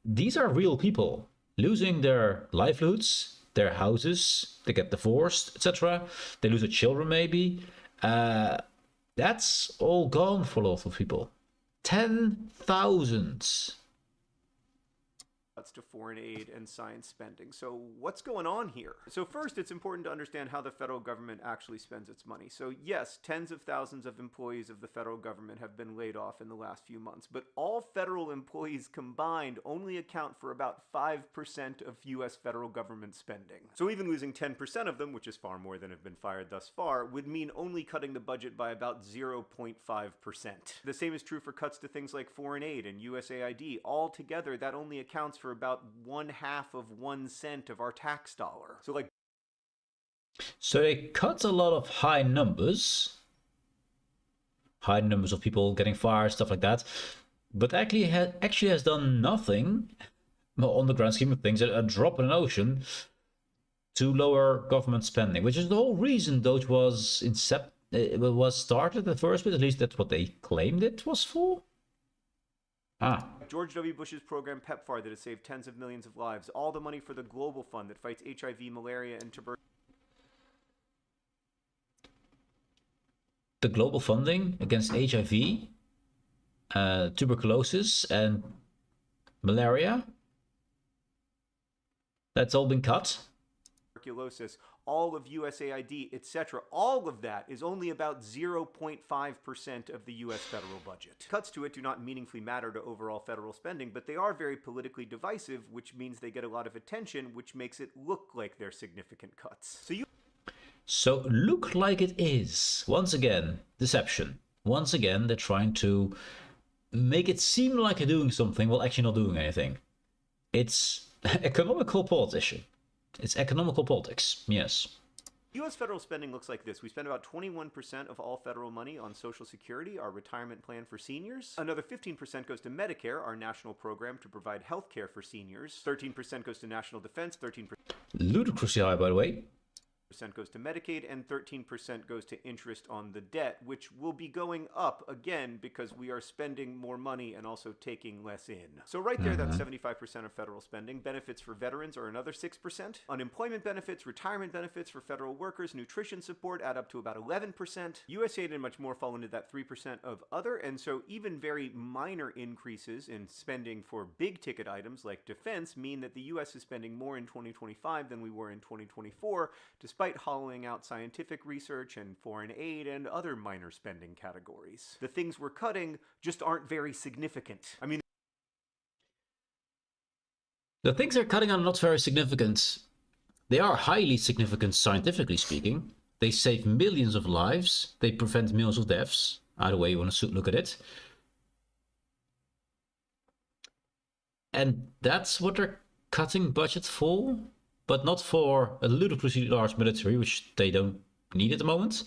These are real people losing their livelihoods, their houses, they get divorced, etc. They lose their children, maybe. That's all gone for a lot of people. 10,000. to foreign aid and science spending. So what's going on here? So first, it's important to understand how the federal government actually spends its money. So yes, tens of thousands of employees of the federal government have been laid off in the last few months, but all federal employees combined only account for about 5% of US federal government spending. So even losing 10% of them, which is far more than have been fired thus far, would mean only cutting the budget by about 0.5%. The same is true for cuts to things like foreign aid and USAID. Altogether, that only accounts for about 1/2 of 1 cent of our tax dollar. So they cut a lot of high numbers of people getting fired, stuff like that, but actually has done nothing on the grand scheme of things, a drop in an ocean, to lower government spending, which is the whole reason Doge was started in the first place. At least that's what they claimed it was for. George W. Bush's program PEPFAR that has saved tens of millions of lives, all the money for the Global Fund that fights HIV, malaria, and tuberculosis. The global funding against HIV, tuberculosis, and malaria, that's all been cut. Tuberculosis, all of USAID, etc. All of that is only about 0.5% of the US federal budget. Cuts to it do not meaningfully matter to overall federal spending, but they are very politically divisive, which means they get a lot of attention, which makes it look like they're significant cuts. So look like it is. Once again, deception. Once again, they're trying to make it seem like they're doing something while actually not doing anything. It's economical politician. It's economical politics, yes. U.S. federal spending looks like this. We spend about 21% of all federal money on Social Security, our retirement plan for seniors. Another 15% goes to Medicare, our national program to provide health care for seniors. 13% goes to national defense, 13% ludicrously high, by the way. Goes to Medicaid, and 13% goes to interest on the debt, which will be going up again because we are spending more money and also taking less in. So right there, that's 75% of federal spending. Benefits for veterans are another 6%. Unemployment benefits, retirement benefits for federal workers, nutrition support add up to about 11%. USAID and much more fall into that 3% of other, and so even very minor increases in spending for big ticket items like defense mean that the US is spending more in 2025 than we were in 2024, despite hollowing out scientific research and foreign aid and other minor spending categories. The things we're cutting just aren't very significant. I mean, the things they're cutting are not very significant. They are highly significant scientifically speaking. They save millions of lives. They prevent millions of deaths. Either way you want to look at it. And that's what they're cutting budget for, but not for a ludicrously large military, which they don't need at the moment.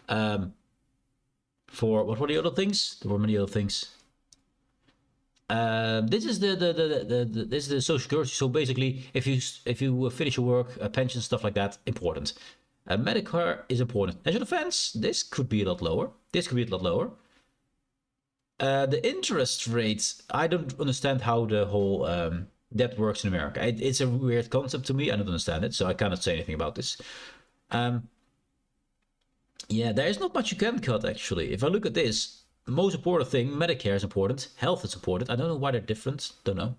For what were the other things? There were many other things. This is the Social Security. So basically, if you finish your work, pension, stuff like that, important. Medicare is important. National defense, this could be a lot lower. This could be a lot lower. The interest rates, I don't understand how the whole that works in America. It's a weird concept to me. I don't understand it, so I cannot say anything about this. Yeah, there is not much you can cut, actually. If I look at this, the most important thing, Medicare is important, health is important. I don't know why they're different, don't know.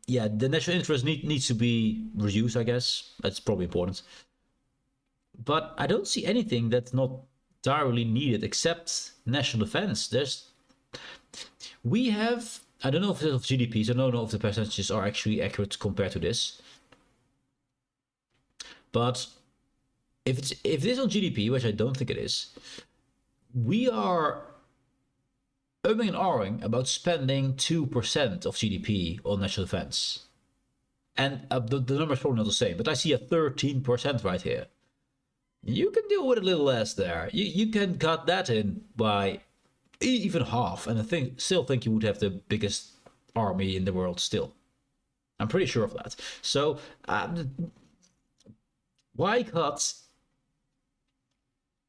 Yeah, the national interest needs to be reduced, I guess. That's probably important. But I don't see anything that's not entirely needed except national defense. We have, I don't know if it's of GDPs, I don't know if the percentages are actually accurate compared to this. But if it is on GDP, which I don't think it is, we are umming and ahhing about spending 2% of GDP on national defense. And the number is probably not the same, but I see a 13% right here. You can deal with a little less there. You can cut that in by even half, and I still think you would have the biggest army in the world still. I'm pretty sure of that. So, why cut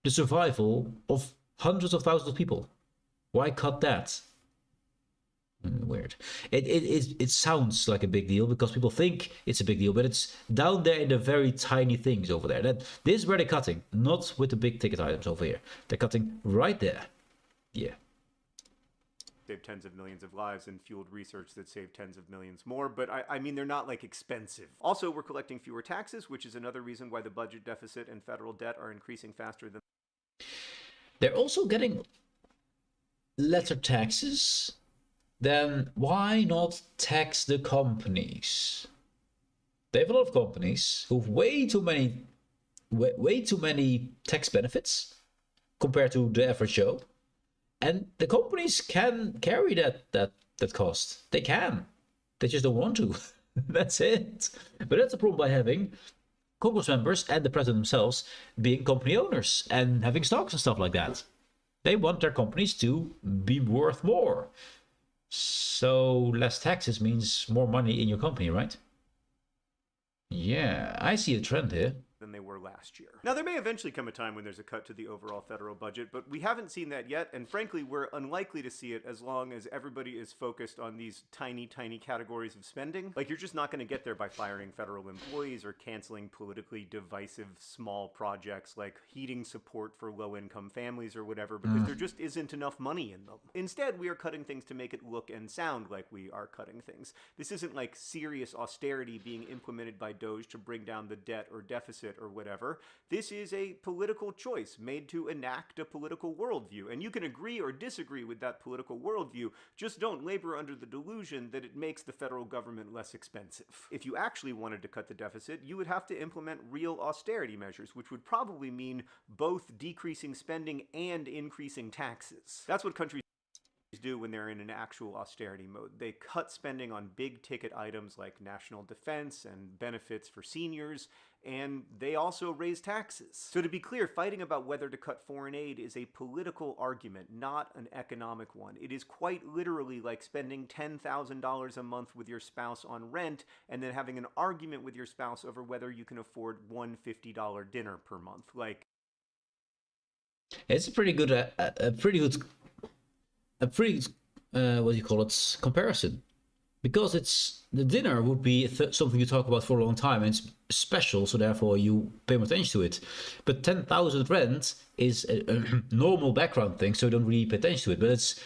the survival of hundreds of thousands of people? Why cut that? Weird. It sounds like a big deal because people think it's a big deal, but it's down there in the very tiny things over there. This is where they're cutting, not with the big ticket items over here. They're cutting right there. Yeah. saved tens of millions of lives and fueled research that saved tens of millions more, but I mean, they're not like expensive. Also, we're collecting fewer taxes, which is another reason why the budget deficit and federal debt are increasing faster than... They're also getting lesser taxes. Then why not tax the companies? They have a lot of companies who have way too many tax benefits compared to the average Joe. And the companies can carry that cost. They can. They just don't want to. That's it. But that's the problem by having Congress members and the president themselves being company owners and having stocks and stuff like that. They want their companies to be worth more. So less taxes means more money in your company, right? Yeah, I see a trend here. Than they were last year. Now, there may eventually come a time when there's a cut to the overall federal budget, but we haven't seen that yet, and frankly, we're unlikely to see it as long as everybody is focused on these tiny, tiny categories of spending. Like, you're just not going to get there by firing federal employees or canceling politically divisive small projects like heating support for low-income families or whatever, because there just isn't enough money in them. Instead, we are cutting things to make it look and sound like we are cutting things. This isn't like serious austerity being implemented by Doge to bring down the debt or deficit or whatever. This is a political choice made to enact a political worldview, and you can agree or disagree with that political worldview, just don't labor under the delusion that it makes the federal government less expensive. If you actually wanted to cut the deficit, you would have to implement real austerity measures, which would probably mean both decreasing spending and increasing taxes. That's what countries do when they're in an actual austerity mode. They cut spending on big ticket items like national defense and benefits for seniors, and they also raise taxes. So to be clear, fighting about whether to cut foreign aid is a political argument, not an economic one. It is quite literally like spending $10,000 a month with your spouse on rent and then having an argument with your spouse over whether you can afford one $50 dinner per month. Like, it's a pretty good what do you call it, comparison, because it's the dinner would be something you talk about for a long time and it's special, so therefore you pay more attention to it. But 10,000 rent is a normal background thing, so you don't really pay attention to it, but it's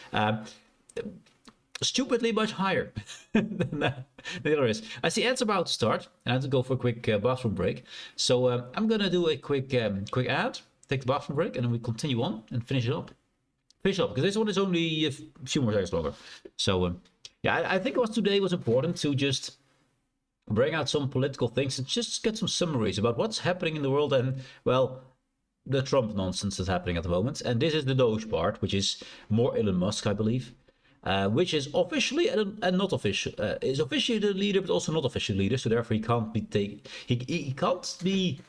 stupidly much higher than the other is. I see ads about to start and I have to go for a quick bathroom break, so I'm gonna do a quick ad, take the bathroom break, and then we continue on and finish it up because this one is only a few more seconds longer. So yeah, I think today was important to just bring out some political things and just get some summaries about what's happening in the world and, well, the Trump nonsense that's happening at the moment. And this is the Doge part, which is more Elon Musk, I believe, which is officially and not official, is officially the leader, but also not officially leader. So therefore he can't be he can't be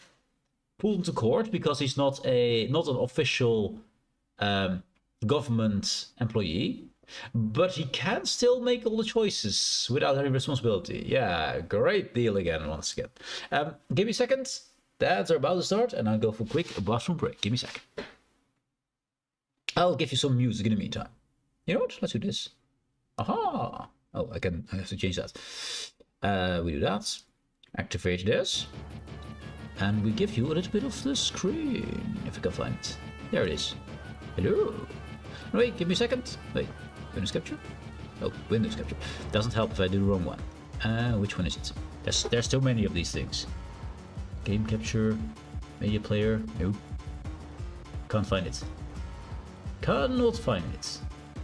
pulled into court because he's not an official government employee, but he can still make all the choices without any responsibility. Yeah, great deal again, once again. Give me a second. Ads are about to start, and I'll go for a quick bathroom break. Give me a second. I'll give you some music in the meantime. You know what? Let's do this. Aha! Oh, I have to change that. We do that. Activate this. And we give you a little bit of the screen, if I can find it. There it is. Hello. Wait, give me a second. Wait, Windows Capture? Oh, Windows Capture. Doesn't help if I do the wrong one. Which one is it? There's too many of these things. Game Capture, Media Player, no. Can't find it. Cannot find it.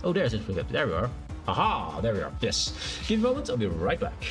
Oh, there's it. There we are. Aha, there we are. Yes. Give me a moment, I'll be right back.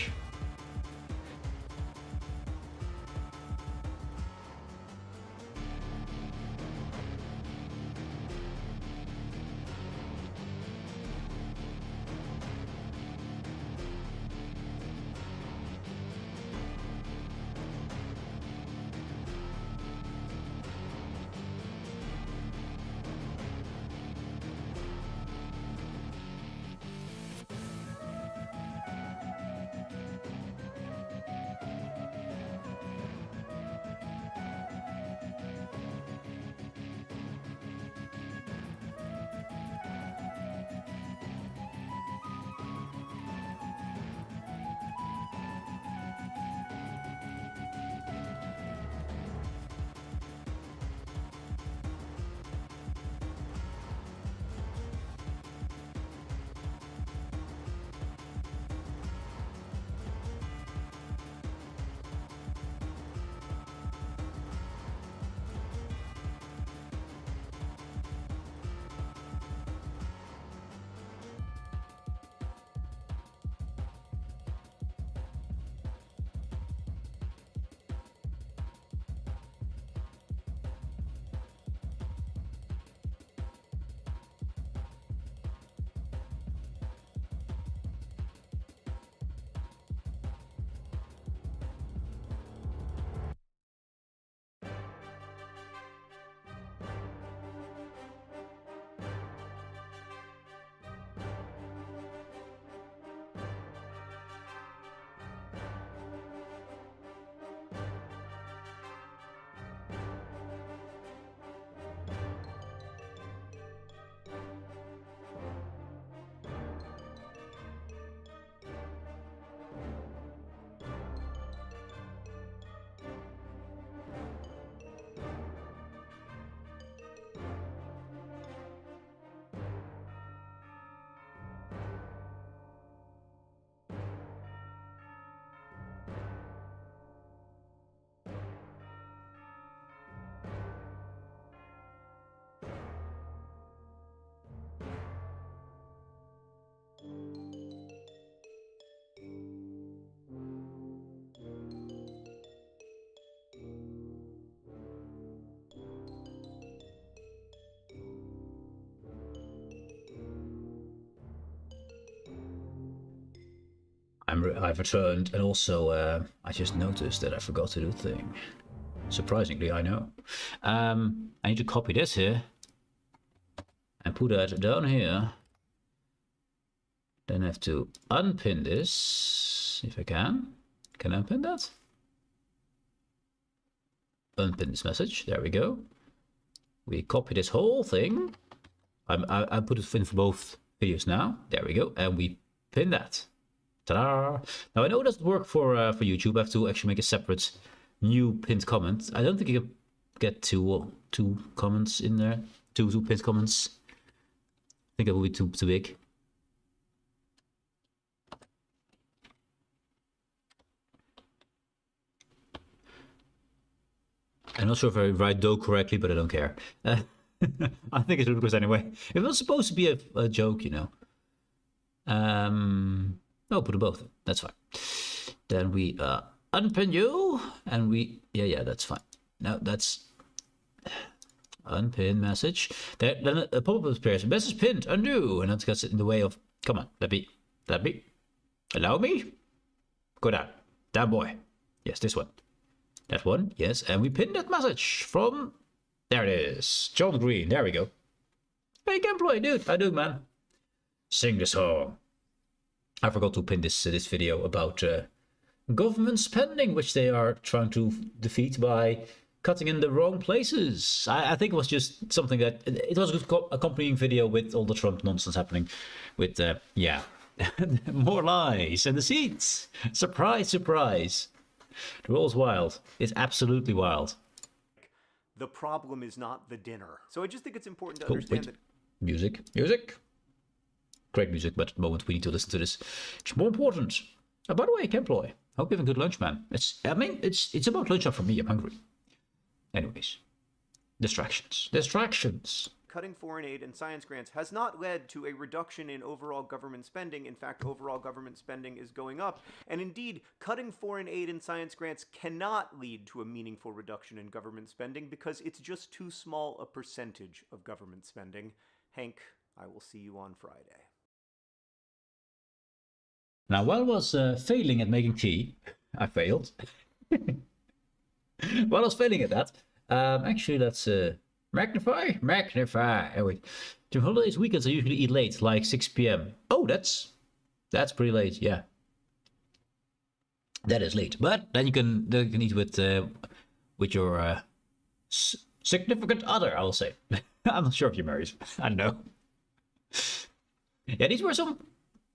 I've returned, and also I just noticed that I forgot to do a thing. Surprisingly, I know. I need to copy this here and put that down here. Then I have to unpin this, if I can. Can I unpin that? Unpin this message. There we go. We copy this whole thing. I put it in for both videos now. There we go, and we pin that. Ta-da! Now I know it doesn't work for YouTube. I have to actually make a separate new pinned comment. I don't think you can get two comments in there. Two pinned comments. I think it will be too big. I'm not sure if I write "do" correctly, but I don't care. I think it's ludicrous anyway. It was supposed to be a joke, you know. No, put them both in. That's fine. Then we unpin you, and we yeah, that's fine. Now that's unpin message. Then a pop-up appears. Message pinned. Undo, and that gets in the way of. Come on, let me. Allow me. Go down. Down, boy. Yes, this one. That one, yes, and we pinned that message from, there it is, John Green, there we go. Hey, gameplay, dude, I do, man. Sing the song. I forgot to pin this video about government spending, which they are trying to defeat by cutting in the wrong places. I think it was just something that, it was a good accompanying video with all the Trump nonsense happening with, yeah, more lies and deceits. Surprise, surprise. The world's wild. It's absolutely wild. The problem is not the dinner. So I just think it's important to understand that... Music. Great music, but at the moment we need to listen to this. It's more important. By the way, Kemploy, hope you have a good lunch, man. It's about lunchtime for me. I'm hungry. Anyways. Distractions. Cutting foreign aid and science grants has not led to a reduction in overall government spending. In fact, overall government spending is going up. And indeed, cutting foreign aid and science grants cannot lead to a meaningful reduction in government spending because it's just too small a percentage of government spending. Hank, I will see you on Friday. Now, while I was failing at making tea, I failed. While I was failing at that, actually, let's... Magnify. Oh, wait. During holidays, weekends, I usually eat late, like 6 p.m. Oh, that's pretty late. Yeah, that is late. But then you can eat with your significant other. I will say. I'm not sure if you're married. I don't know. Yeah, these were some,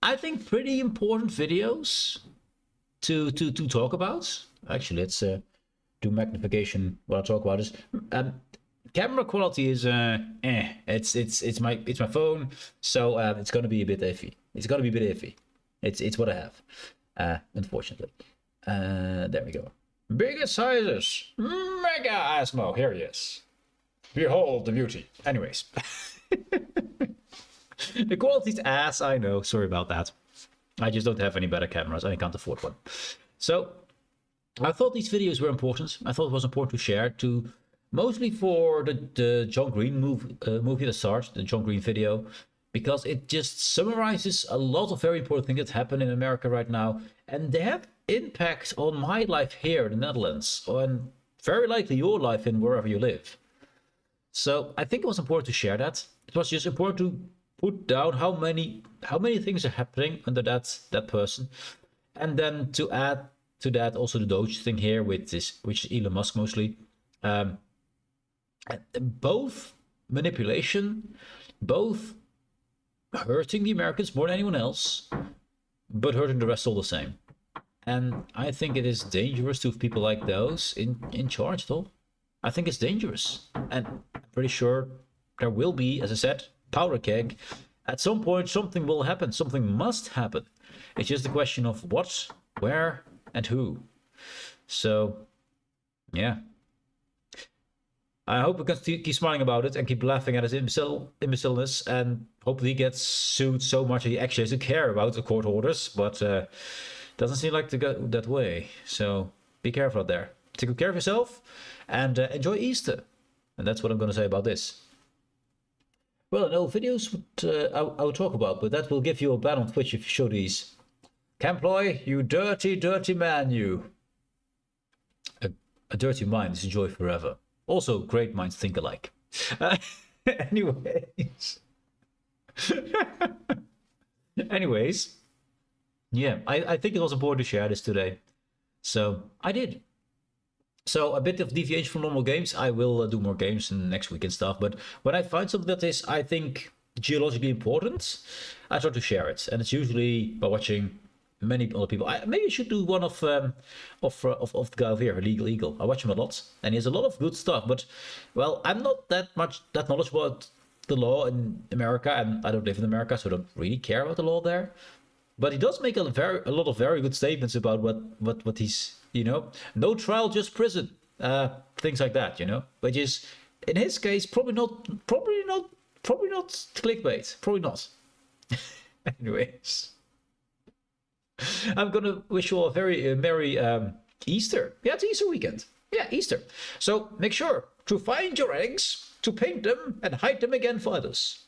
I think, pretty important videos to talk about. Actually, let's do magnification. What I'll talk about is. Camera quality is it's my phone, so it's gonna be a bit iffy. It's what I have, unfortunately. There we go. Bigger sizes, mega Asmo. Here he is. Behold the beauty. Anyways, the quality's ass. I know. Sorry about that. I just don't have any better cameras. I can't afford one. So I thought these videos were important. I thought it was important to share to. Mostly for the John Green movie at the start, the John Green video, because it just summarizes a lot of very important things that happen in America right now, and they have impact on my life here in the Netherlands, and very likely your life in wherever you live. So I think it was important to share that. It was just important to put down how many things are happening under that person, and then to add to that also the Doge thing here with this, which is Elon Musk mostly. Both manipulation, both hurting the Americans more than anyone else, but hurting the rest all the same. And I think it is dangerous to have people like those in charge, though. I think it's dangerous. And I'm pretty sure there will be, as I said, powder keg. At some point, something will happen. Something must happen. It's just a question of what, where, and who. So, yeah. I hope we can keep smiling about it and keep laughing at his imbecileness, and hopefully he gets sued so much that he actually has to care about the court orders, but doesn't seem like to go that way. So be careful out there. Take good care of yourself and enjoy Easter. And that's what I'm going to say about this. Well, no videos I will talk about, but that will give you a ban on Twitch if you show these Camploy, you dirty, dirty man, you. A dirty mind is a joy forever. Also, great minds think alike. Anyways. Anyways. Yeah, I think it was important to share this today. So, I did. So, a bit of deviation from normal games. I will do more games in next week and stuff. But when I find something that is, I think, geologically important, I try to share it. And it's usually by watching many other people. Maybe I should do one of the guy over here, Legal Eagle. I watch him a lot. And he has a lot of good stuff. But, well, I'm not that knowledgeable about the law in America. And I don't live in America, so I don't really care about the law there. But he does make a lot of very good statements about what he's, you know, no trial, just prison, things like that, you know, which is in his case probably not clickbait, probably not. Anyways, I'm gonna wish you all a very merry Easter. Yeah, it's Easter weekend. Yeah, Easter. So make sure to find your eggs, to paint them, and hide them again for others.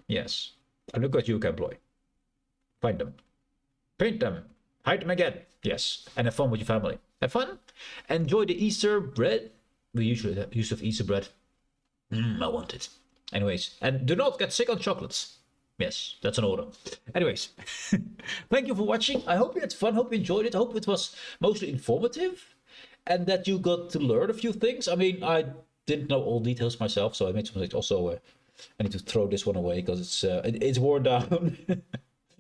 Yes, and look what you can employ. Find them, paint them, hide them again. Yes, and have fun with your family. Have fun. Enjoy the Easter bread. We usually have Easter bread. I want it. Anyways, and do not get sick on chocolates. Yes, that's an order. Anyways, thank you for watching. I hope you had fun. Hope you enjoyed it. I hope it was mostly informative, and that you got to learn a few things. I mean, I didn't know all details myself, so I made some mistakes. Also, I need to throw this one away because it's worn down.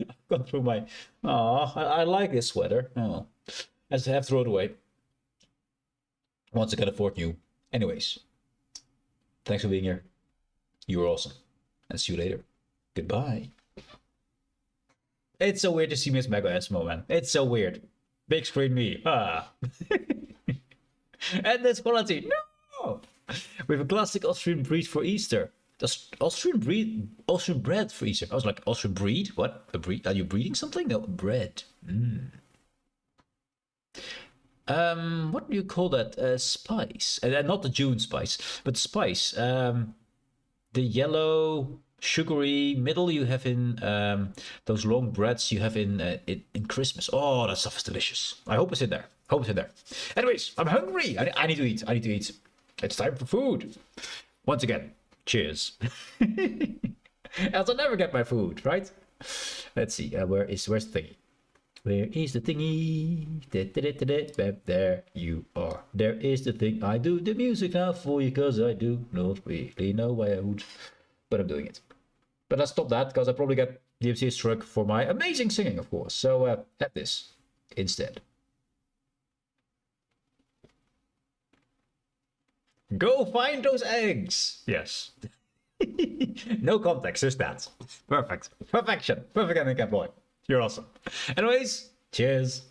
I've gone through my... I like this sweater. Oh, I just have to throw it away. Once I can afford new. Anyways, thanks for being here. You were awesome. And see you later. Goodbye. It's so weird to see me as Mega Asmo, man. It's so weird. Big screen me. And this quality. No! We have a classic Austrian breed for Easter. Austrian bread for Easter. I was like, Austrian breed? What? A breed? Are you breeding something? No, bread. What do you call that? Spice. Not the June spice, but spice. The yellow, sugary middle you have in those long breads you have in Christmas. Oh, that stuff is delicious. I hope it's in there. Anyways, I'm hungry. I need to eat. It's time for food. Once again. Cheers. Else I'll never get my food, right? Let's see. Where's the thingy? Where is the thingy? There you are. There is the thing. I do the music now for you because I do not really know why I would. But I'm doing it. But let's stop that because I probably get DMCA struck for my amazing singing, of course. So have this instead. Go find those eggs! Yes. No context, just that. Perfect. Perfection. Perfect ending, boy. You're awesome. Anyways, cheers.